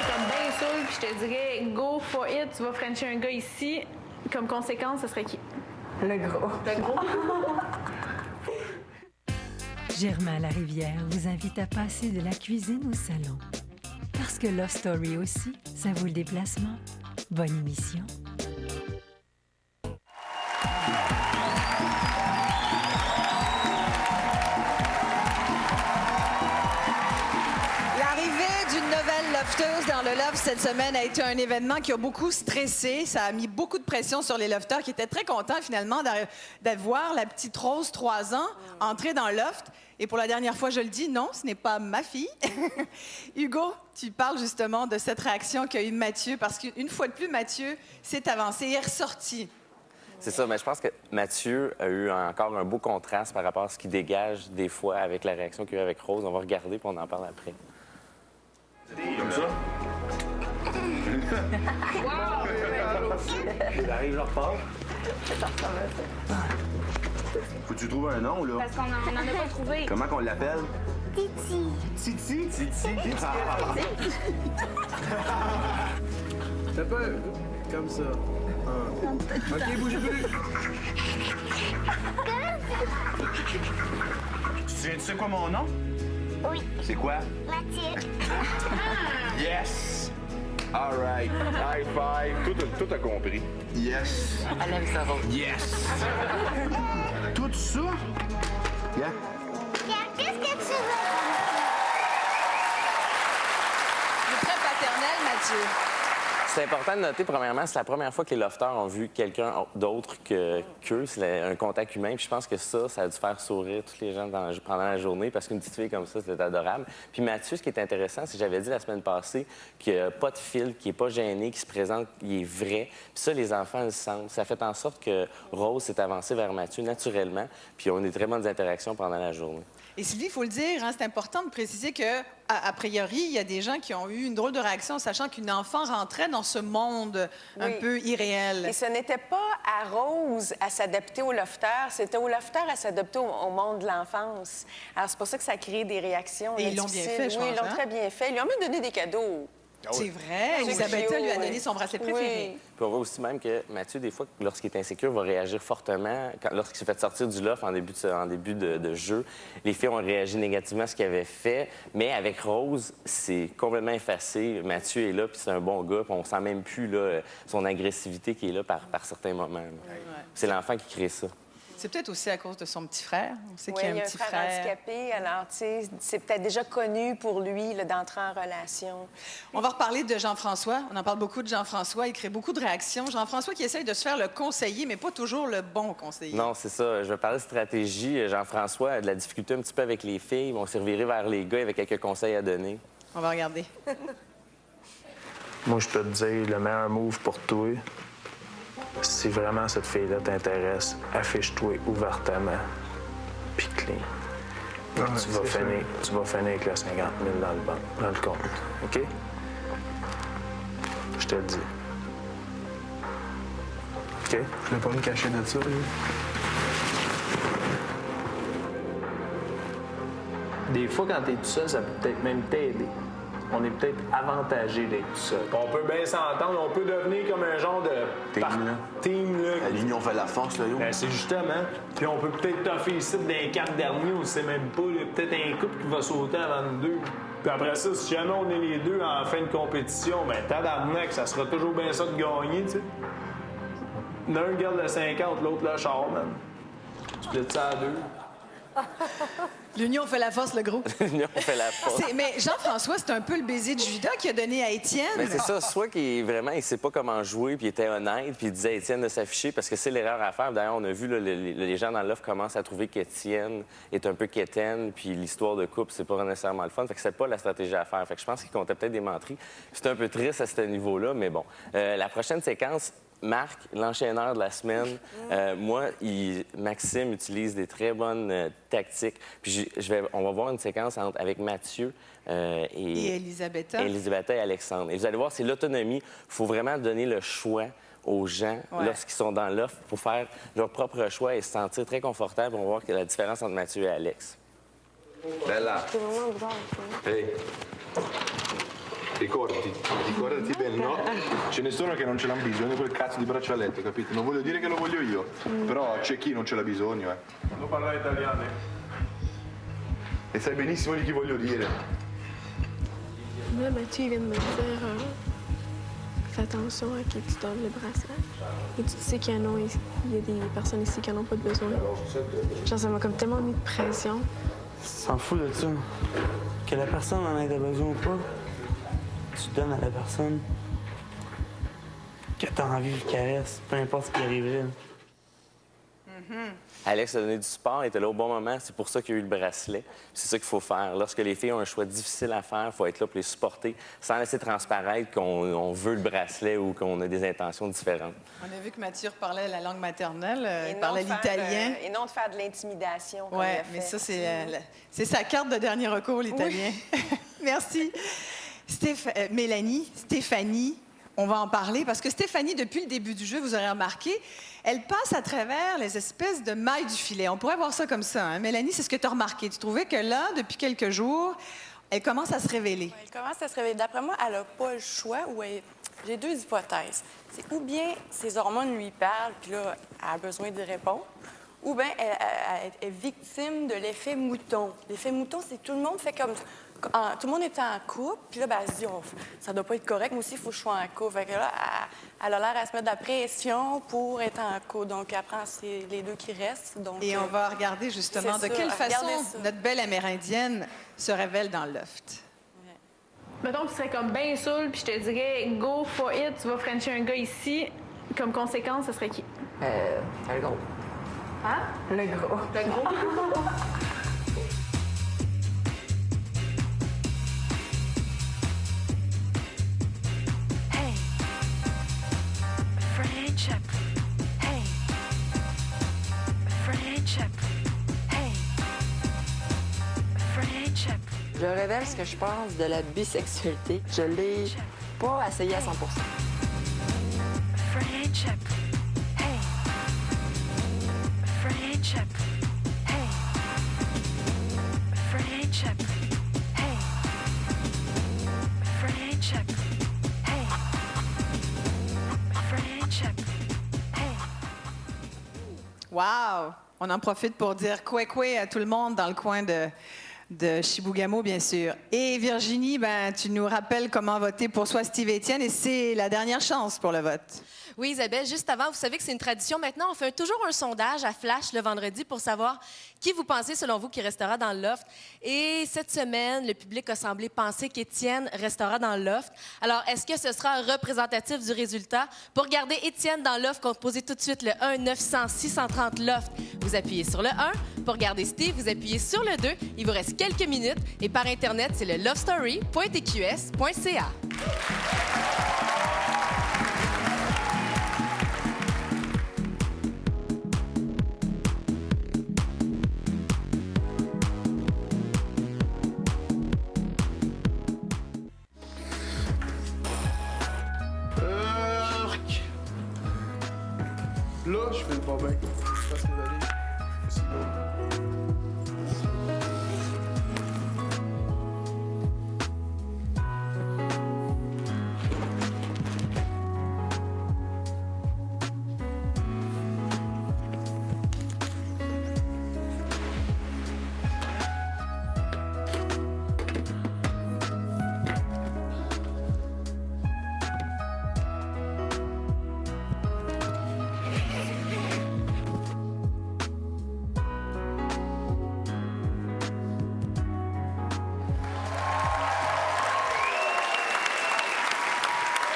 Comme bien sûr, puis je te dirais go for it, tu vas frencher un gars ici. Comme conséquence, ce serait qui? Le gros. Le gros? Germain Larivière vous invite à passer de la cuisine au salon. Parce que Love Story aussi, ça vaut le déplacement. Bonne émission. L'arrivée d'une nouvelle lofteuse dans le loft cette semaine a été un événement qui a beaucoup stressé. Ça a mis beaucoup de pression sur les lofteurs qui étaient très contents finalement de voir la petite Rose, 3 ans, entrer dans le loft. Et pour la dernière fois, je le dis, non, ce n'est pas ma fille. Hugo, tu parles justement de cette réaction qu'a eue Mathieu, parce qu'une fois de plus, Mathieu s'est avancé et est ressorti. C'est ça, mais je pense que Mathieu a eu encore un beau contraste par rapport à ce qu'il dégage des fois avec la réaction qu'il a eu avec Rose. On va regarder puis on en parle après. Comme ça? J'arrive, je repars. Faut que tu trouves un nom, là. Parce qu'on n'en a pas trouvé. Comment qu'on l'appelle? Titi. Titi? Titi? Fais pas comme ça. OK, bougez plus. Tu sais quoi mon nom? Oui. C'est quoi? Mathilde. Yes! All right. High five. Tout a compris. Yes. Elle aime ça, Rose. Yes. Tout ça? Yeah. Qu'est-ce que tu veux? Il est très paternel, Mathieu. C'est important de noter, premièrement, c'est la première fois que les lofters ont vu quelqu'un d'autre qu'eux. C'est un contact humain. Puis je pense que ça a dû faire sourire tous les gens pendant la journée parce qu'une petite fille comme ça, c'était adorable. Puis Mathieu, ce qui est intéressant, c'est que j'avais dit la semaine passée qu'il n'y a pas de fil, qu'il n'est pas gêné, qu'il se présente, il est vrai. Puis ça, les enfants le sentent. Ça fait en sorte que Rose s'est avancée vers Mathieu naturellement. Puis on a eu très bonnes interactions pendant la journée. Et Sylvie, il faut le dire, hein, c'est important de préciser qu'à priori, il y a des gens qui ont eu une drôle de réaction, sachant qu'une enfant rentrait dans ce monde un peu irréel. Et ce n'était pas à Rose à s'adapter au lofter, c'était au lofter à s'adapter au monde de l'enfance. Alors, c'est pour ça que ça a créé des réactions. Et ils l'ont bien fait, je pense. Oui, ils l'ont hein? très bien fait. Ils lui ont même donné des cadeaux. C'est vrai, Elisabetta lui a donné son bracelet préféré. Oui. Puis on voit aussi même que Mathieu, des fois, lorsqu'il est insécure, va réagir fortement. Lorsqu'il s'est fait sortir du loft en début de jeu, les filles ont réagi négativement à ce qu'il avait fait. Mais avec Rose, c'est complètement effacé. Mathieu est là, puis c'est un bon gars. Puis on sent même plus là, son agressivité qui est là par certains moments. Ouais. C'est l'enfant qui crée ça. C'est peut-être aussi à cause de son petit frère. On sait Oui, qu'il y a il y un a un petit frère handicapé. Alors, tu sais, c'est peut-être déjà connu pour lui là, d'entrer en relation. On va reparler de Jean-François. On en parle beaucoup de Jean-François. Il crée beaucoup de réactions. Jean-François qui essaye de se faire le conseiller, mais pas toujours le bon conseiller. Non, c'est ça. Je vais parler de stratégie. Jean-François a de la difficulté un petit peu avec les filles. On s'est reviré vers les gars avec quelques conseils à donner. On va regarder. Moi, je peux te dire, le meilleur move pour toi, si vraiment cette fille-là t'intéresse, affiche-toi ouvertement, puis clean. Ouais, tu vas finir avec le 50 000 dans le compte. OK? Je te le dis. OK? Je vais pas me cacher de ça. Des fois, quand t'es tout seul, ça peut peut-être même t'aider. On est peut-être avantagé d'être tout seul. On peut bien s'entendre, on peut devenir comme un genre de team, là. L'union fait la force, là, yo. Ben, c'est justement. Puis on peut peut-être toffer ici dans les 4 derniers, on sait même pas. Il y a peut-être un couple qui va sauter avant nous deux. Puis après ça, si jamais on est les deux en fin de compétition, ben tabarnak, ça sera toujours bien ça de gagner, tu sais. L'un garde le 50, l'autre le char, man. Tu split ça à deux. L'union fait la force, le gros. L'union fait la force. Mais Jean-François, c'est un peu le baiser de Judas qu'il a donné à Étienne. Mais c'est ça, soit qu'il vraiment, il sait pas comment jouer, puis il était honnête, puis il disait à Étienne de s'afficher, parce que c'est l'erreur à faire. D'ailleurs, on a vu, là, les gens dans l'offre commencent à trouver qu'Étienne est un peu quétaine, puis l'histoire de couple, c'est pas nécessairement le fun. Fait que c'est pas la stratégie à faire. Fait que je pense qu'il comptait peut-être des menteries. C'est un peu triste à ce niveau-là, mais bon. La prochaine séquence, Marc, l'enchaîneur de la semaine, Maxime utilise des très bonnes tactiques. Puis on va voir une séquence avec Mathieu et Elisabetta. Elisabetta et Alexandre. Et vous allez voir, c'est l'autonomie. Il faut vraiment donner le choix aux gens lorsqu'ils sont dans l'offre pour faire leur propre choix et se sentir très confortable. On va voir la différence entre Mathieu et Alex. Bella. C'est vraiment bizarre. Ehi. Ricordati bene, no? Ce ne sono che non ce l'hanno bisogno di quel cazzo di braccialetto, capito? Non voglio dire che lo voglio io, però c'è chi non ce l'ha bisogno, eh. Non parla italiano. E sai benissimo di chi voglio dire. Là, Mathieu, il vient de me dire fais attention à qui tu donnes le bracelet. Et tu sais qu'il y a des personnes ici qui n'en ont pas de besoin. Genre, ça m'a comme tellement mis de pression. S'en fout de ça. Que la personne en ait besoin ou pas, tu donnes à la personne que tu as envie qu'elle reste, peu importe ce qui arriverait. Alex a donné du support, il était là au bon moment. C'est pour ça qu'il y a eu le bracelet. C'est ça qu'il faut faire. Lorsque les filles ont un choix difficile à faire, il faut être là pour les supporter sans laisser transparaître qu'on veut le bracelet ou qu'on a des intentions différentes. On a vu que Mathieu parlait la langue maternelle, il parlait l'italien. Et non de faire de l'intimidation. Oui, mais ça, c'est sa carte de dernier recours, l'italien. Oui. Merci. Stéphanie, on va en parler parce que Stéphanie, depuis le début du jeu, vous aurez remarqué, elle passe à travers les espèces de mailles du filet. On pourrait voir ça comme ça. Hein? Mélanie, c'est ce que tu as remarqué. Tu trouvais que là, depuis quelques jours, elle commence à se révéler. Elle commence à se révéler. D'après moi, elle n'a pas le choix. J'ai deux hypothèses. C'est ou bien ses hormones lui parlent, puis là, elle a besoin de répondre, ou bien elle est victime de l'effet mouton. L'effet mouton, c'est que tout le monde fait comme... tout le monde est en couple, puis là, ben, elle se dit, ça doit pas être correct, moi aussi, il faut que je sois en couple. Fait que là, elle a l'air à se mettre de la pression pour être en couple. Donc, après, c'est les deux qui restent. Donc, et on va regarder justement de quelle façon notre belle Amérindienne se révèle dans le loft. Mettons que tu serais comme bien saoul, puis je te dirais, go for it, tu vas frencher un gars ici. Comme conséquence, ce serait qui? Le gros. Hein? Le gros. Le gros? Friendship. Hey. Friendship. Hey. Friendship. Je révèle ce que je pense de la bisexualité. Je l'ai pas essayé à 100%. Friendship. Hey. Friendship. Hey. Friendship. Hey. Friendship. Hey. Friendship. Hey. Wow! On en profite pour dire coué à tout le monde dans le coin de Chibougamau, bien sûr. Et Virginie, ben, tu nous rappelles comment voter pour soit Steve et Étienne, et c'est la dernière chance pour le vote. Oui, Isabelle, juste avant, vous savez que c'est une tradition. Maintenant, on fait toujours un sondage à Flash le vendredi pour savoir qui vous pensez, selon vous, qui restera dans le loft. Et cette semaine, le public a semblé penser qu'Étienne restera dans le loft. Alors, est-ce que ce sera représentatif du résultat? Pour garder Étienne dans le loft, composez tout de suite le 1-900-630-LOFT. Vous appuyez sur le 1. Pour garder Steve, vous appuyez sur le 2. Il vous reste quelques minutes. Et par Internet, c'est le lovestory.tqs.ca. Là, je fais pas bien. Parce que vous allez aussi loin.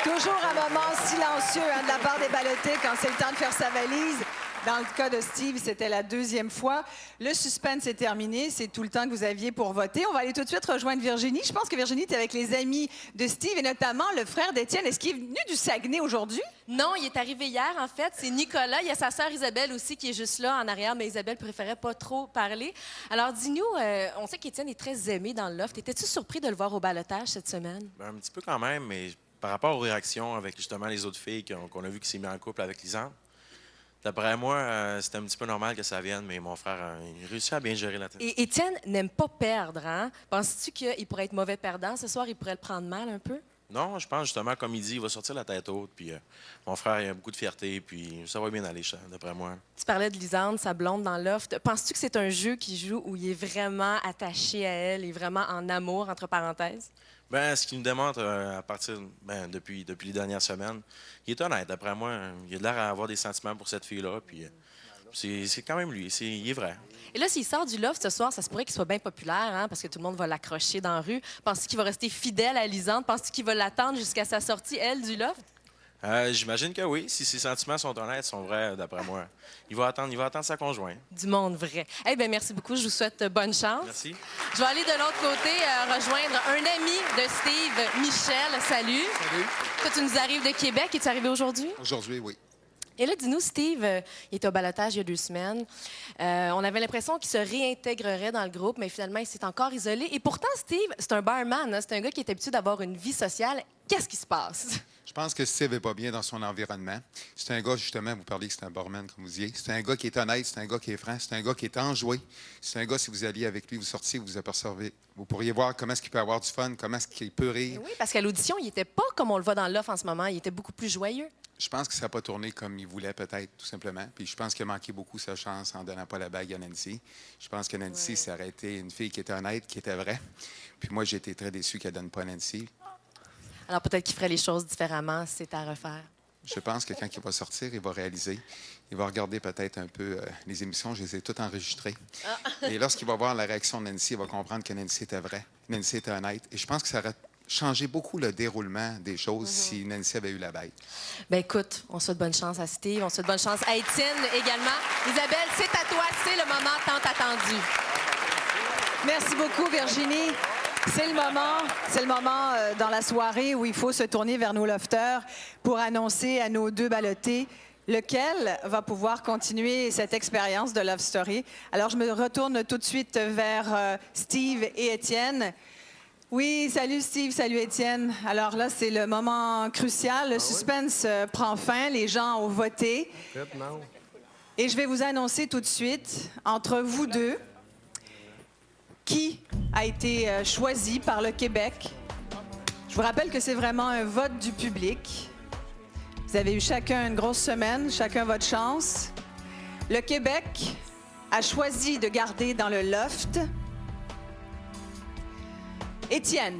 Toujours un moment silencieux de la part des ballottés quand c'est le temps de faire sa valise. Dans le cas de Steve, c'était la deuxième fois. Le suspense est terminé. C'est tout le temps que vous aviez pour voter. On va aller tout de suite rejoindre Virginie. Je pense que Virginie, tu es avec les amis de Steve et notamment le frère d'Étienne. Est-ce qu'il est venu du Saguenay aujourd'hui? Non, il est arrivé hier, en fait. C'est Nicolas. Il y a sa sœur Isabelle aussi qui est juste là en arrière, mais Isabelle préférait pas trop parler. Alors, dis-nous, on sait qu'Étienne est très aimé dans le loft. Étais-tu surpris de le voir au ballottage cette semaine? Ben, un petit peu quand même, mais par rapport aux réactions avec justement les autres filles qu'on a vu qui s'est mis en couple avec Lisande, d'après moi, c'était un petit peu normal que ça vienne, mais mon frère, il réussit à bien gérer la tête. Et Étienne n'aime pas perdre, hein? Penses-tu qu'il pourrait être mauvais perdant ce soir? Il pourrait le prendre mal un peu? Non, je pense justement, comme il dit, il va sortir la tête haute, puis mon frère, il a beaucoup de fierté, puis ça va bien aller, d'après moi. Tu parlais de Lisande, sa blonde dans le loft. Penses-tu que c'est un jeu qu'il joue où il est vraiment attaché à elle et vraiment en amour, entre parenthèses? Ben, ce qu'il nous démontre à partir, depuis les dernières semaines, il est honnête, d'après moi. Il a l'air d'avoir des sentiments pour cette fille-là, puis c'est quand même lui, il est vrai. Et là, s'il sort du loft ce soir, ça se pourrait qu'il soit bien populaire, hein, parce que tout le monde va l'accrocher dans la rue. Penses-tu qu'il va rester fidèle à Lisande? Penses-tu qu'il va l'attendre jusqu'à sa sortie, elle, du loft? J'imagine que oui. Si ses sentiments sont honnêtes, sont vrais, d'après moi. Il va attendre sa conjointe. Du monde vrai. Eh bien, merci beaucoup. Je vous souhaite bonne chance. Merci. Je vais aller de l'autre côté rejoindre un ami de Steve, Michel. Salut. Salut. Toi, tu nous arrives de Québec. Es-tu arrivé aujourd'hui? Aujourd'hui, oui. Et là, dis-nous, Steve, il était au ballottage il y a 2 semaines. On avait l'impression qu'il se réintégrerait dans le groupe, mais finalement, il s'est encore isolé. Et pourtant, Steve, c'est un barman. Hein? C'est un gars qui est habitué d'avoir une vie sociale. Qu'est-ce qui se passe? Je pense que Steve n'est pas bien dans son environnement. C'est un gars, justement, vous parlez que c'est un barman, comme vous disiez. C'est un gars qui est honnête, c'est un gars qui est franc, c'est un gars qui est enjoué. C'est un gars, si vous alliez avec lui, vous sortiez, vous apercevez. Vous pourriez voir comment est-ce qu'il peut avoir du fun, comment est-ce qu'il peut rire. Oui, parce qu'à l'audition, il n'était pas comme on le voit dans l'offre en ce moment. Il était beaucoup plus joyeux. Je pense que ça n'a pas tourné comme il voulait, peut-être, tout simplement. Puis je pense qu'il a manqué beaucoup sa chance en ne donnant pas la bague à Nancy. Je pense que Nancy, ça aurait été une fille qui était honnête, qui était vraie. Puis moi, j'ai été très déçu qu'elle ne donne pas à Nancy. Alors peut-être qu'il ferait les choses différemment, c'est à refaire. Je pense que quand il va sortir, il va réaliser. Il va regarder peut-être un peu les émissions. Je les ai toutes enregistrées. Et lorsqu'il va voir la réaction de Nancy, il va comprendre que Nancy était vraie. Nancy était honnête. Et je pense que ça aurait changé beaucoup le déroulement des choses si Nancy avait eu la bague. Bien, écoute, on souhaite bonne chance à Steve, on souhaite bonne chance à Étienne également. Isabelle, c'est à toi, c'est le moment tant attendu. Merci beaucoup, Virginie. C'est le moment dans la soirée où il faut se tourner vers nos lofters pour annoncer à nos 2 ballottés lequel va pouvoir continuer cette expérience de Love Story. Alors, je me retourne tout de suite vers Steve et Étienne. Oui, salut Steve, salut Étienne. Alors là, c'est le moment crucial. Le suspense prend fin, les gens ont voté. Et je vais vous annoncer tout de suite, entre vous 2, qui a été choisi par le Québec. Je vous rappelle que c'est vraiment un vote du public. Vous avez eu chacun une grosse semaine, chacun votre chance. Le Québec a choisi de garder dans le loft Étienne.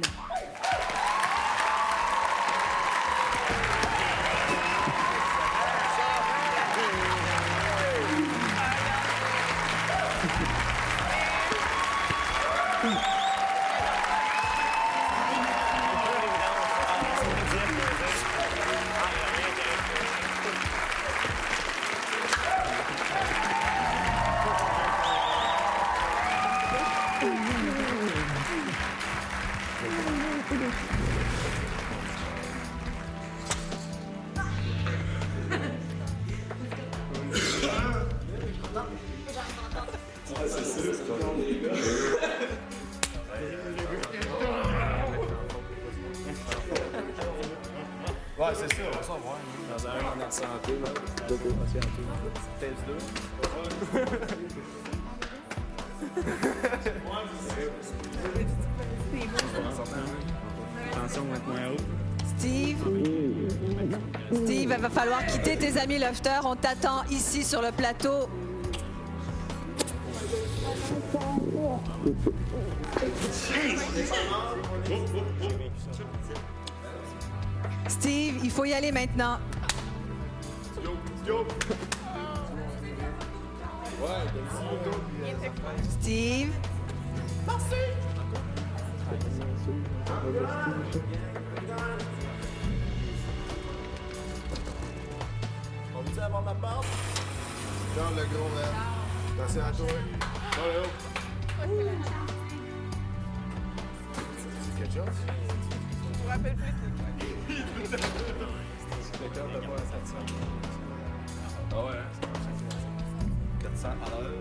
Attention, on va être moins haut. Steve, il va falloir quitter tes amis lofters. On t'attend ici sur le plateau. Steve, il faut y aller maintenant. Steve. On vous dit avant ma part? Dans le gros verre. Attention à toi. C'est quelque chose? Je me rappelle plus c'est quoi. C'est quelqu'un de pas à 700. Ah ouais, hein? 400 à l'heure.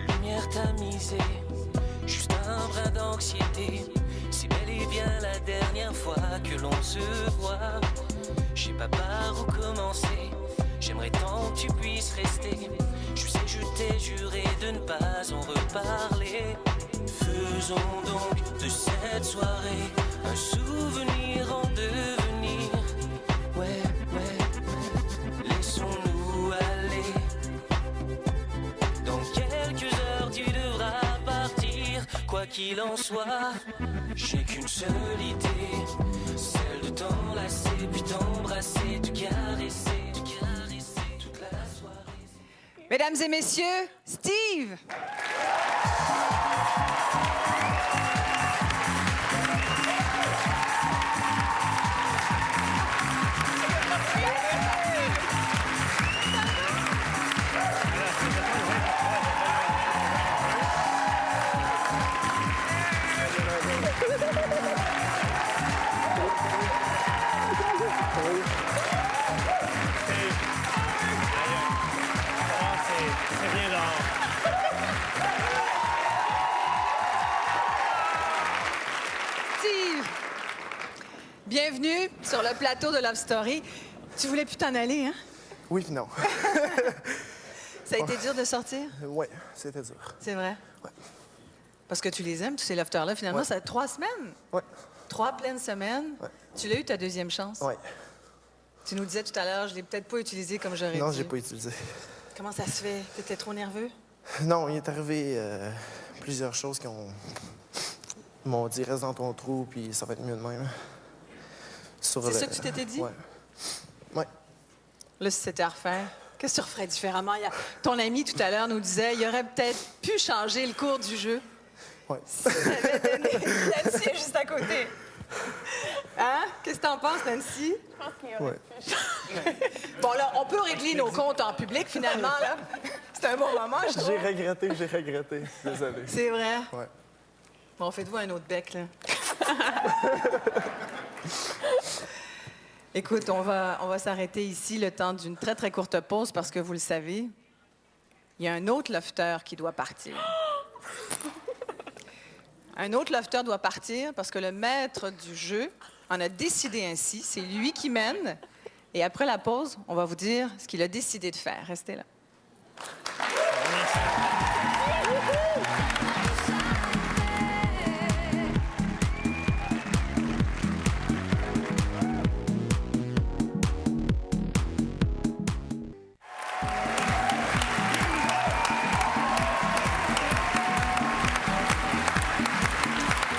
Lumière tamisée, juste un brin d'anxiété. C'est bel et bien la dernière fois que l'on se voit. Je sais pas par où commencer. J'aimerais tant que tu puisses rester. Je sais, je t'ai juré de ne pas en reparler. Faisons donc de cette soirée un souvenir en devenir. Ouais, laissons-nous aller. Dans quelques heures, tu devras partir. Quoi qu'il en soit, j'ai qu'une seule idée, celle de t'enlacer, puis t'embrasser, te caresser toute la soirée. Mesdames et messieurs, Steve! Steve! Bienvenue sur le plateau de Love Story. Tu voulais plus t'en aller, hein? Oui, puis non. Ça a été dur de sortir? Oui, c'était dur. C'est vrai? Ouais. Parce que tu les aimes, tous ces lofters-là. Finalement, Ouais. ça a 3 semaines. Ouais. 3 pleines semaines. Ouais. Tu l'as eu, ta deuxième chance? Oui. Tu nous disais tout à l'heure, je l'ai peut-être pas utilisé comme j'aurais dû. Non, j'ai pas utilisé. Comment ça se fait? T'étais trop nerveux? Non, il est arrivé plusieurs choses qui m'ont dit reste dans ton trou, puis ça va être mieux de même. C'est ça que tu t'étais dit? Ouais. Ouais. Là, si c'était à refaire, qu'est-ce que tu referais différemment? Ton ami, tout à l'heure, nous disait il aurait peut-être pu changer le cours du jeu. Ouais. Si t'avais donné Nancy juste à côté. Hein? Qu'est-ce que t'en penses, Nancy? Je pense qu'il y aurait pu. Bon, là, on peut régler nos comptes en public, finalement, là. C'est un bon moment, je trouve. J'ai regretté. Désolé. C'est vrai? Ouais. Bon, faites-vous un autre bec, là. Écoute, on va s'arrêter ici le temps d'une très, très courte pause parce que, vous le savez, il y a un autre lofter qui doit partir. Un autre lofter doit partir parce que le maître du jeu en a décidé ainsi. C'est lui qui mène. Et après la pause, on va vous dire ce qu'il a décidé de faire. Restez là.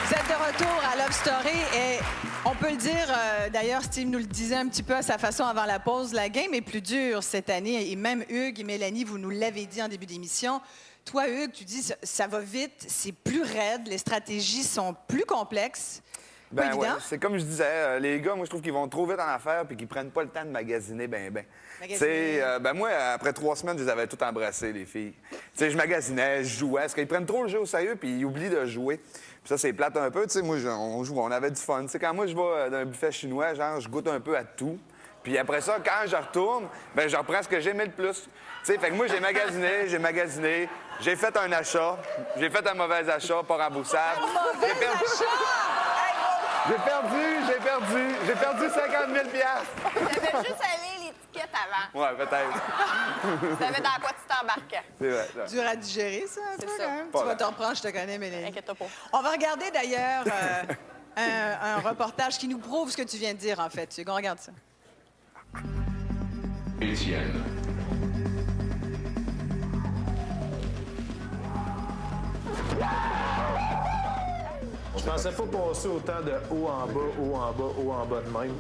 Vous êtes de retour à Love Story et on peut le dire, d'ailleurs, Steve nous le disait un petit peu à sa façon avant la pause, la game est plus dure cette année et même Hugues et Mélanie, vous nous l'avez dit en début d'émission. Toi, Hugues, tu dis ça va vite, c'est plus raide, les stratégies sont plus complexes. Pas évident. c'est comme je disais, les gars, moi, je trouve qu'ils vont trop vite en affaires puis qu'ils prennent pas le temps de magasiner ben. Moi, après 3 semaines, je les avais toutes embrassées, les filles. Tu sais, je magasinais, je jouais. Parce qu'ils prennent trop le jeu au sérieux puis ils oublient de jouer. Puis ça, c'est plate un peu. Tu sais, moi, on joue, on avait du fun. Tu sais, quand moi, je vais dans un buffet chinois, genre, je goûte un peu à tout. Puis après ça, quand je retourne, ben je reprends ce que j'aimais le plus. Tu sais, fait que moi, j'ai magasiné, j'ai fait un achat, j'ai fait un mauvais achat, pas remboursable. J'ai perdu 50 000 T'avais juste allé l'étiquette avant. Ouais, peut-être. Tu savais dans quoi tu t'embarquais. C'est vrai. Dur à digérer, ça, un peu, ça. quand même. Pas Tu vas mal. t'en reprendre, je te connais, Mélanie. Inquiète-toi pas. On va regarder d'ailleurs un reportage qui nous prouve ce que tu viens de dire, en fait. Hugo, regarde ça. Étienne. Je pensais pas passer autant de haut en bas de même.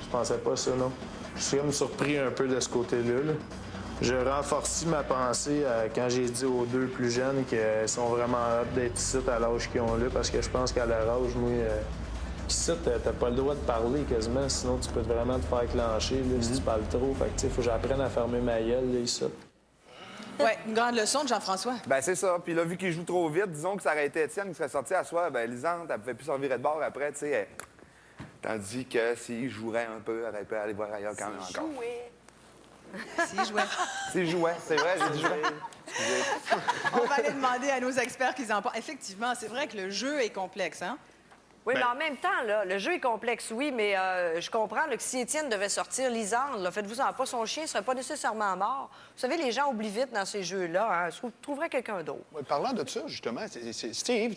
Je pensais pas ça, non. Je suis comme surpris un peu de ce côté-là. Là. Je renforcis ma pensée quand j'ai dit aux deux plus jeunes qu'ils sont vraiment hâte d'être ici à l'âge qu'ils ont là, parce que je pense qu'à leur âge, moi, ici, t'as pas le droit de parler quasiment, sinon tu peux vraiment te faire clencher là, si tu parles trop. Fait que, tu sais, faut que j'apprenne à fermer ma gueule, là, ici. Oui, une grande leçon de Jean-François. Ben c'est ça. Puis là, vu qu'il joue trop vite, disons que ça aurait été Étienne qui serait sorti à soi, ben Lisande, elle pouvait plus s'en virer de bord après, tu sais. Tandis que s'il jouerait un peu, elle aurait pu aller voir ailleurs quand même encore. S'il jouait, c'est vrai, j'ai dit jouer. On va aller demander à nos experts qu'ils en parlent. Effectivement, c'est vrai que le jeu est complexe, hein? Oui, mais en même temps, là, le jeu est complexe, oui, mais je comprends là, que si Étienne devait sortir Lisande, là, faites-vous-en pas, son chien ne serait pas nécessairement mort. Vous savez, les gens oublient vite dans ces jeux-là. Hein. Je trouverais quelqu'un d'autre. Oui, parlant de ça, justement, Steve,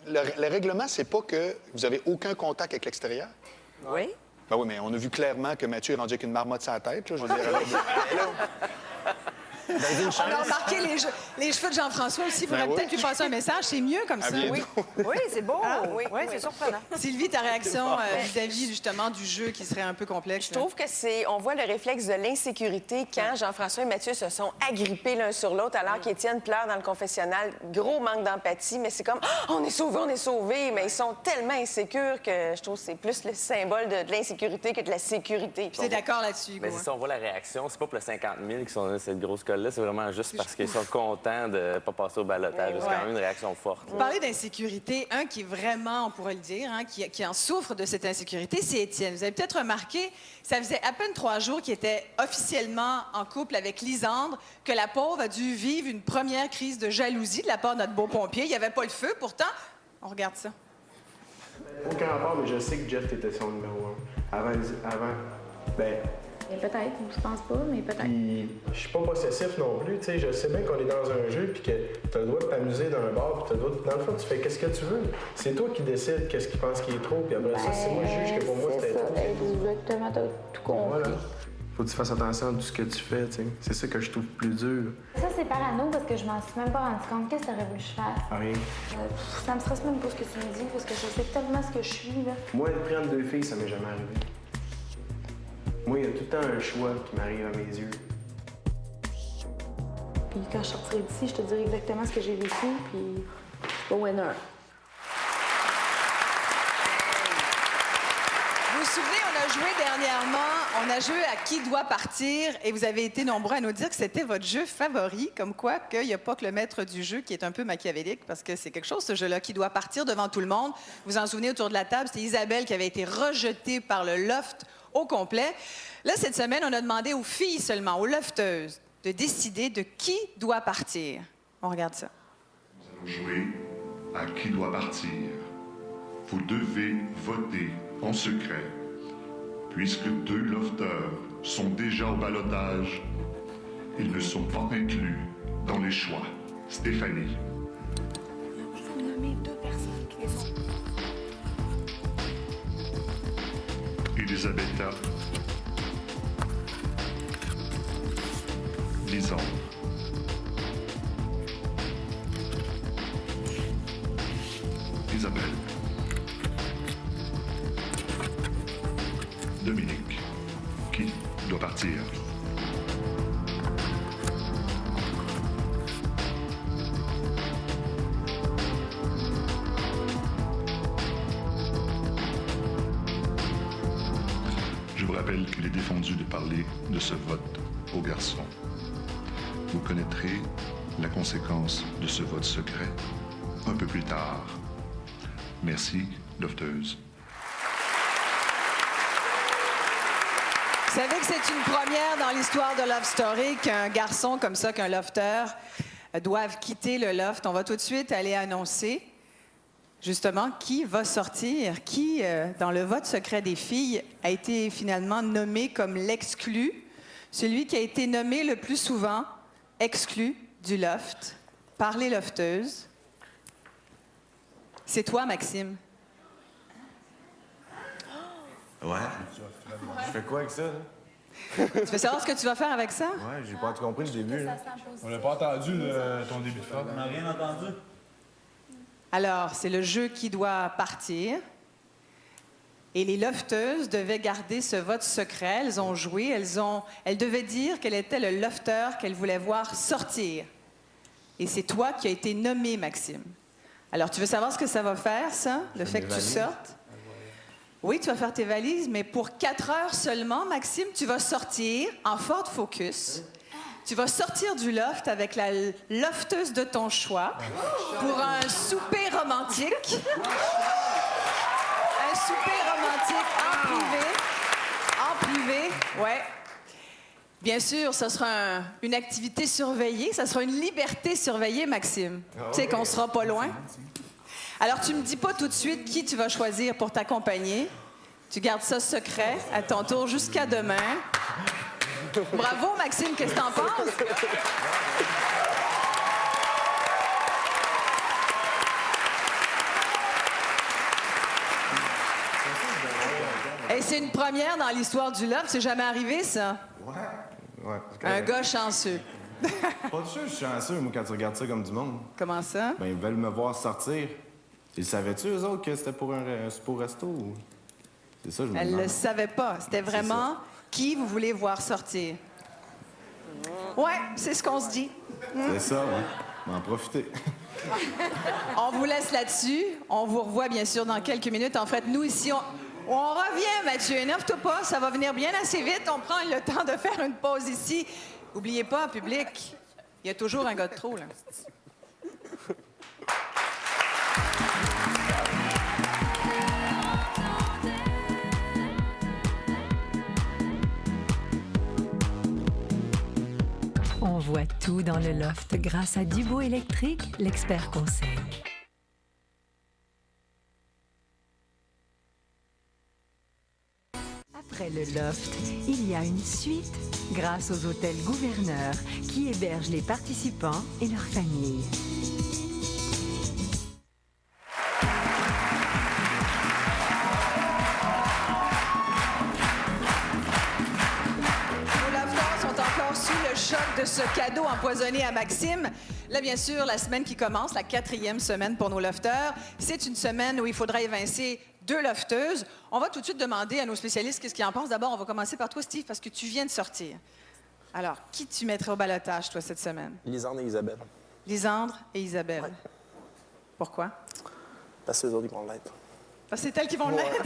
le règlement, c'est pas que vous avez aucun contact avec l'extérieur? Oui. Ben oui, mais on a vu clairement que Mathieu est rendu avec une marmotte sur la tête. Là, je veux dire, On a remarqué les cheveux de Jean-François aussi. Il faudrait peut-être lui passer un message. C'est mieux comme ça. Oui, oui c'est beau. Ah, oui, c'est surprenant. Sylvie, ta réaction vis-à-vis justement du jeu qui serait un peu complexe? Je trouve que on voit le réflexe de l'insécurité quand Jean-François et Mathieu se sont agrippés l'un sur l'autre alors qu'Étienne pleure dans le confessionnal. Gros manque d'empathie, mais c'est comme « on est sauvés », mais ils sont tellement insécures que je trouve que c'est plus le symbole de l'insécurité que de la sécurité. Tu es d'accord là-dessus, Hugo? Ben, c'est ça, on voit la réaction. C'est pas pour le 50 000 qui sont dans cette grosse colle-là, c'est vraiment juste parce qu'ils sont contents de ne pas passer au balotage. C'est quand même une réaction forte. Vous parlez d'insécurité. Un qui est vraiment, on pourrait le dire, hein, qui en souffre de cette insécurité, c'est Étienne. Vous avez peut-être remarqué, ça faisait à peine 3 jours qu'il était officiellement en couple avec Lisandre, que la pauvre a dû vivre une première crise de jalousie de la part de notre beau pompier. Il n'y avait pas le feu, pourtant. On regarde ça. Aucun rapport, mais je sais que Jeff était son numéro 1. Avant, ben... Mais peut-être, je pense pas, mais peut-être. Puis, je suis pas possessif non plus, tu sais. Je sais bien qu'on est dans un jeu, puis que t'as le droit de t'amuser dans un bar, puis t'as le droit de... Dans le fond, tu fais qu'est-ce que tu veux. C'est toi qui décides qu'est-ce qu'il pense qui est trop, puis après ça, c'est moi qui juge que pour moi, c'était trop. Exactement, t'as tout compris. Voilà. Faut que tu fasses attention à tout ce que tu fais, tu sais. C'est ça que je trouve plus dur. Ça, c'est parano parce que je m'en suis même pas rendu compte. Qu'est-ce que t'aurais voulu que je fasse? Rien. Ça me stresse même pas ce que tu me dis parce que je sais tellement ce que je suis, là. Moi, être pris entre 2 filles, ça m'est jamais arrivé. Moi, il y a tout le temps un choix qui m'arrive à mes yeux. Puis quand je sortirai d'ici, je te dirai exactement ce que j'ai vécu, puis je suis pas winner. Vous vous souvenez, on a joué dernièrement, on a joué à Qui doit partir et vous avez été nombreux à nous dire que c'était votre jeu favori, comme quoi qu'il n'y a pas que le maître du jeu qui est un peu machiavélique, parce que c'est quelque chose, ce jeu-là, Qui doit partir devant tout le monde. Vous en souvenez autour de la table, c'était Isabelle qui avait été rejetée par le loft au complet. Là, cette semaine, on a demandé aux filles seulement, aux lofteuses, de décider de qui doit partir. On regarde ça. Nous allons jouer à Qui doit partir. Vous devez voter en secret. Puisque 2 lofteurs sont déjà au ballottage, ils ne sont pas inclus dans les choix. Stéphanie. Il faut nommer 2 personnes qui les ont. Elisabetta. Lisandre. Isabelle. Dominique. Qui doit partir? rappelle qu'il est défendu de parler de ce vote aux garçons. Vous connaîtrez la conséquence de ce vote secret un peu plus tard. Merci, lofteuse. Vous savez que c'est une première dans l'histoire de Love Story qu'un garçon comme ça, qu'un lofter, doive quitter le loft. On va tout de suite aller annoncer, justement, qui va sortir, qui, dans le vote secret des filles, a été finalement nommé comme l'exclu, celui qui a été nommé le plus souvent exclu du loft par les lofteuses. C'est toi, Maxime. Ouais. Je fais quoi avec ça, là? Tu veux savoir ce que tu vas faire avec ça? Ouais, j'ai pas tout compris le début. Là. On n'a pas entendu ton début de phrase. On n'a rien entendu. Alors, c'est le jeu qui doit partir. Et les lofteuses devaient garder ce vote secret. Elles ont joué. Elles devaient dire quel était le lofter qu'elles voulaient voir sortir. Et c'est toi qui as été nommé, Maxime. Alors, tu veux savoir ce que ça va faire, ça? Le fait que tu sortes? Oui, tu vas faire tes valises, mais pour 4 heures seulement, Maxime, tu vas sortir en Ford Focus. Tu vas sortir du loft avec la lofteuse de ton choix pour un souper romantique. Un souper romantique en privé. En privé, ouais. Bien sûr, ce sera une activité surveillée. Ça sera une liberté surveillée, Maxime. Tu sais qu'on sera pas loin. Alors, tu me dis pas tout de suite qui tu vas choisir pour t'accompagner. Tu gardes ça secret à ton tour jusqu'à demain. Bravo, Maxime. Qu'est-ce que t'en penses? Et c'est une première dans l'histoire du love. C'est jamais arrivé, ça? Ouais. Un gars chanceux. Pas de sûr, je suis chanceux, moi, quand tu regardes ça comme du monde. Comment ça? Ben, ils veulent me voir sortir. Ils savaient-tu, eux autres, que c'était pour un resto? Ou... C'est ça, je me Elle demande. le savait pas. C'était vraiment qui vous voulez voir sortir. Ouais, c'est ce qu'on se dit. C'est ça, ouais. On va en profiter. On vous laisse là-dessus. On vous revoit, bien sûr, dans quelques minutes. En fait, nous, ici, on revient, Mathieu. Énerve-toi pas, ça va venir bien assez vite. On prend le temps de faire une pause ici. N'oubliez pas, public, il y a toujours un gars de trop, là. On voit tout dans le loft grâce à Dubo Électrique, l'expert conseil. Après le loft, il y a une suite grâce aux hôtels Gouverneur qui hébergent les participants et leurs familles. De ce cadeau empoisonné à Maxime. Là, bien sûr, la semaine qui commence, la 4e semaine pour nos lofteurs, c'est une semaine où il faudra évincer 2 lofteuses. On va tout de suite demander à nos spécialistes qu'est-ce qu'ils en pensent. D'abord, on va commencer par toi, Steve, parce que tu viens de sortir. Alors, qui tu mettrais au balotage, toi, cette semaine? Lisandre et Isabelle. Lisandre et Isabelle. Ouais. Pourquoi? Parce que c'est eux autres qui vont l'être. Parce que c'est elles qui vont l'être?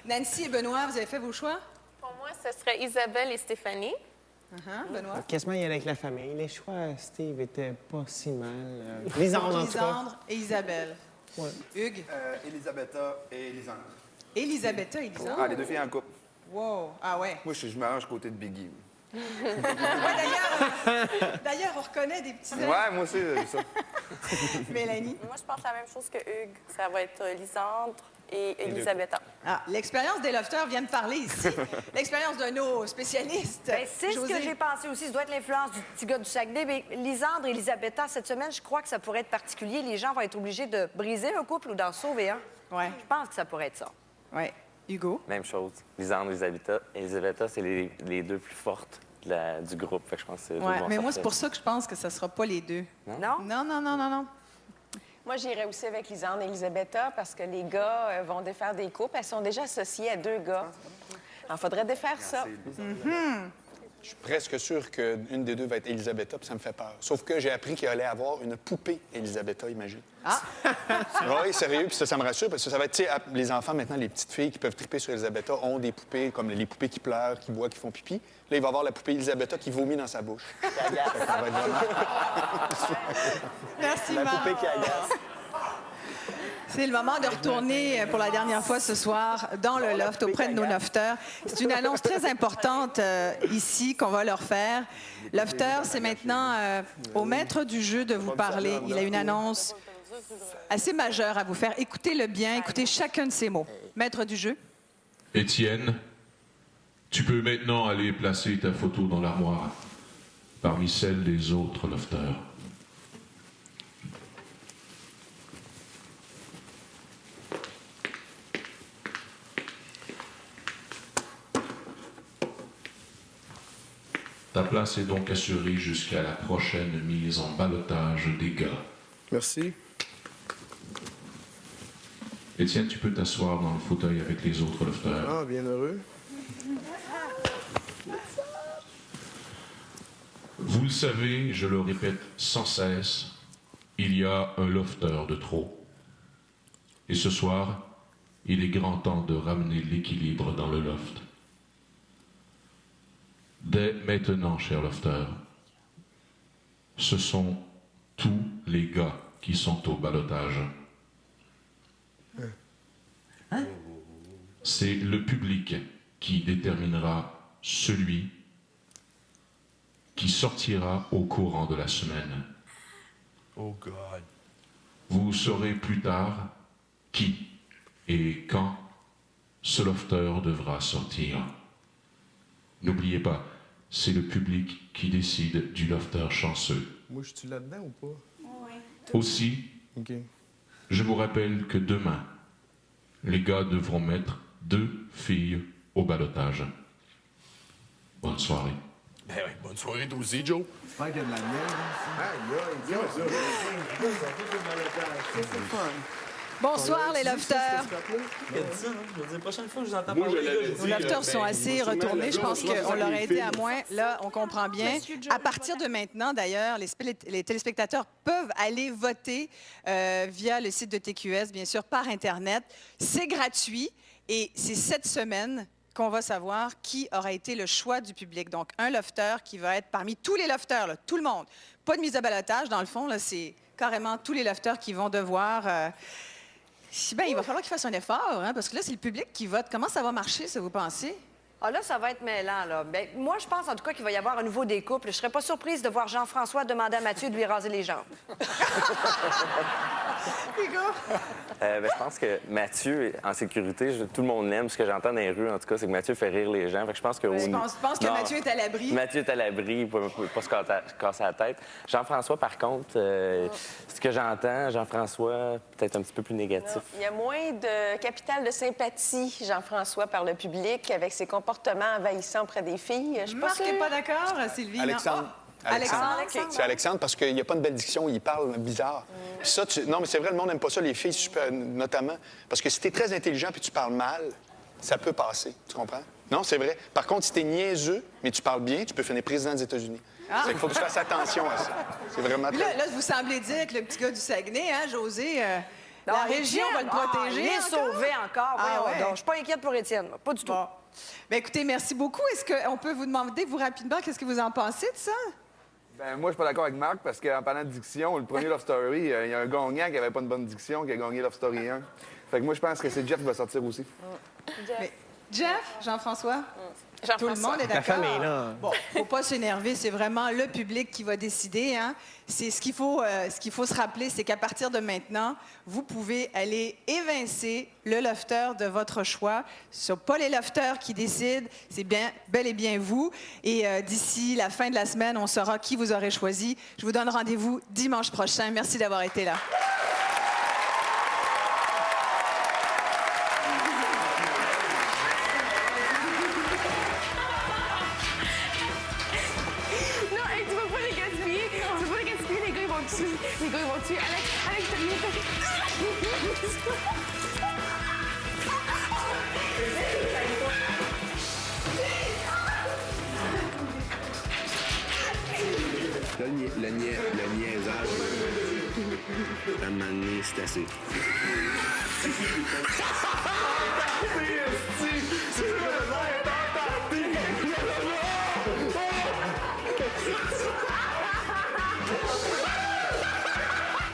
Nancy et Benoît, vous avez fait vos choix? Pour moi, ce serait Isabelle et Stéphanie. Benoît? Quasiment y aller avec la famille. Les choix, Steve, étaient pas si mal. Lisandre, en tout cas. Lisandre et Isabelle. Ouais. Hugues? Elisabetta et Lisandre. Elisabetta et Lisandre? Ah, les 2 filles en couple. Wow. Ah ouais. Moi, je me range côté de Biggie. Ouais, d'ailleurs, on reconnaît des petits... Ouais, moi aussi, c'est ça. Mélanie? Moi, je pense la même chose que Hugues. Ça va être Lisandre et Elisabetta. Ah, l'expérience des lofters vient de parler ici. L'expérience de nos spécialistes. Bien, c'est ce que j'ai pensé aussi. Ça doit être l'influence du petit gars du Saguenay. Mais Lisandre et Elisabetta, cette semaine, je crois que ça pourrait être particulier. Les gens vont être obligés de briser un couple ou d'en sauver un. Ouais. Je pense que ça pourrait être ça. Oui. Hugo? Même chose. Lisandre et Elisabetta, c'est les 2 plus fortes du groupe. Fait que je pense que ouais, mais moi, c'est pour ça que je pense que ça sera pas les 2. Non? Non. Moi, j'irais aussi avec Lisandre et Elisabetta parce que les gars vont défaire des couples. Elles sont déjà associées à 2 gars. Alors, il faudrait défaire ça. Je suis presque sûr qu'une des deux va être Elisabetta, puis ça me fait peur. Sauf que j'ai appris qu'il allait avoir une poupée Elisabetta, imagine. Ah! Oui, sérieux, puis ça me rassure, parce que ça va être, tu sais, les enfants, maintenant, les petites filles qui peuvent triper sur Elisabetta ont des poupées, comme les poupées qui pleurent, qui boivent, qui font pipi. Là, il va avoir la poupée Elisabetta qui vomit dans sa bouche. Ça va être vraiment... Merci, La Marc. poupée qui agace. C'est le moment de retourner pour la dernière fois ce soir dans le loft auprès de nos lofters. C'est une annonce très importante ici qu'on va leur faire. Lofter, c'est maintenant au maître du jeu de vous parler. Il a une annonce assez majeure à vous faire. Écoutez-le bien, écoutez chacun de ces mots. Maître du jeu. Étienne, tu peux maintenant aller placer ta photo dans l'armoire parmi celles des autres lofters. Ta place est donc assurée jusqu'à la prochaine mise en ballottage des gars. Merci. Étienne, tu peux t'asseoir dans le fauteuil avec les autres lofters. Ah, bien heureux. Vous le savez, je le répète sans cesse, il y a un lofter de trop. Et ce soir, il est grand temps de ramener l'équilibre dans le loft. Dès maintenant, cher lofter, ce sont tous les gars qui sont au ballottage. C'est le public qui déterminera celui qui sortira au courant de la semaine. Oh God. Vous saurez plus tard qui et quand ce lofter devra sortir. N'oubliez pas, c'est le public qui décide du lofter chanceux. Moi, je suis là-dedans ou pas? Oui. Aussi, OK. je vous rappelle que demain, les gars devront mettre 2 filles au ballottage. Bonne soirée. Ben oui, bonne soirée toi aussi, Joe. J'espère qu'il y a de la miel. C'est fun. Bonsoir, les lofters. Qui a dit ça, hein? Je veux dire, la prochaine fois que je vous entends Moi, parler, je les l'avais gars, Nos lofters sont assez retournés. Je pense qu'on leur a aidé à moins. moins. Là, on comprend bien. À partir de maintenant, d'ailleurs, les téléspectateurs peuvent aller voter via le site de TQS, bien sûr, par Internet. C'est gratuit et c'est cette semaine qu'on va savoir qui aura été le choix du public. Donc, un lofter qui va être parmi tous les lofters, là, tout le monde. Pas de mise à ballottage, dans le fond, là, c'est carrément tous les lofters qui vont devoir... Ben, il va falloir qu'ils fassent un effort, hein, parce que là, c'est le public qui vote. Comment ça va marcher, ça, vous pensez? Ah là, ça va être mêlant, là. Ben, moi, je pense en tout cas qu'il va y avoir un nouveau découple. Je serais pas surprise de voir Jean-François demander à Mathieu de lui raser les jambes. Je pense que Mathieu, en sécurité, tout le monde l'aime. Ce que j'entends dans les rues, en tout cas, c'est que Mathieu fait rire les gens. Fait que je pense que... Je pense que Non, Mathieu est à l'abri. Mathieu est à l'abri, il ne peut pas se casser la tête. Jean-François, par contre, ce que j'entends, Jean-François, peut-être un petit peu plus négatif. Il y a moins de capital de sympathie, Jean-François, par le public, avec ses comportements envahissants auprès des filles. Je suis pas Marc n'est sûre. pas d'accord, Sylvie? Alexandre. Non? Oh, Alexandre. C'est Alexandre parce qu'il n'y a pas une belle diction, il parle bizarre. Puis ça, non, mais c'est vrai, le monde n'aime pas ça, les filles notamment. Parce que si tu es très intelligent puis tu parles mal, ça peut passer. Tu comprends? Non, c'est vrai. Par contre, si tu es niaiseux, mais tu parles bien, tu peux finir président des États-Unis. Ah. Il faut que tu fasses attention à ça. C'est vraiment Puis très... là, vous semblez dire que le petit gars du Saguenay, hein, José, la Non, région va le Étienne, protéger. il est encore? sauvé encore. Ah, Voyons ouais. donc. Je suis pas inquiète pour Étienne, pas du tout. Bon. Bien, écoutez, merci beaucoup. Est-ce qu'on peut vous demander, vous, rapidement, qu'est-ce que vous en pensez de ça? Ben, moi, je suis pas d'accord avec Marc parce qu'en parlant de diction, le premier Love Story, il y a un gagnant qui avait pas une bonne diction qui a gagné Love Story 1. Fait que moi, je pense que c'est Jeff qui va sortir aussi. Mais Jeff, Jean-François? Tout le monde est Ta d'accord. femme est là. Bon, faut pas s'énerver, c'est vraiment le public qui va décider. Hein. C'est ce qu'il faut se rappeler, c'est qu'à partir de maintenant, vous pouvez aller évincer le lofter de votre choix. Ce sont pas les lofters qui décident, c'est bien, bel et bien vous. Et d'ici la fin de la semaine, on saura qui vous aurez choisi. Je vous donne rendez-vous dimanche prochain. Merci d'avoir été là. Non, hey, tu vas pas les gaspiller. Tu vas pas les gaspiller, les gars, ils vont te tuer. Les gars, ils vont te tuer. Alex, t'as bien fait. Là, le niaisage, à un moment donné, c'est assez.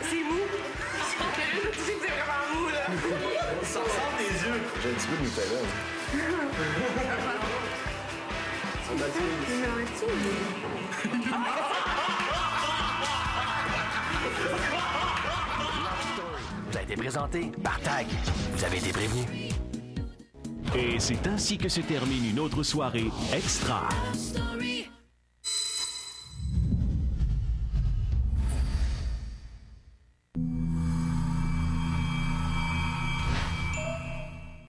C'est mou. C'est vraiment mou, là. Ça sort des yeux. J'ai un petit peu de Nutella. Vous avez été présenté par TAG. Vous avez été prévenus. Et c'est ainsi que se termine une autre soirée extra.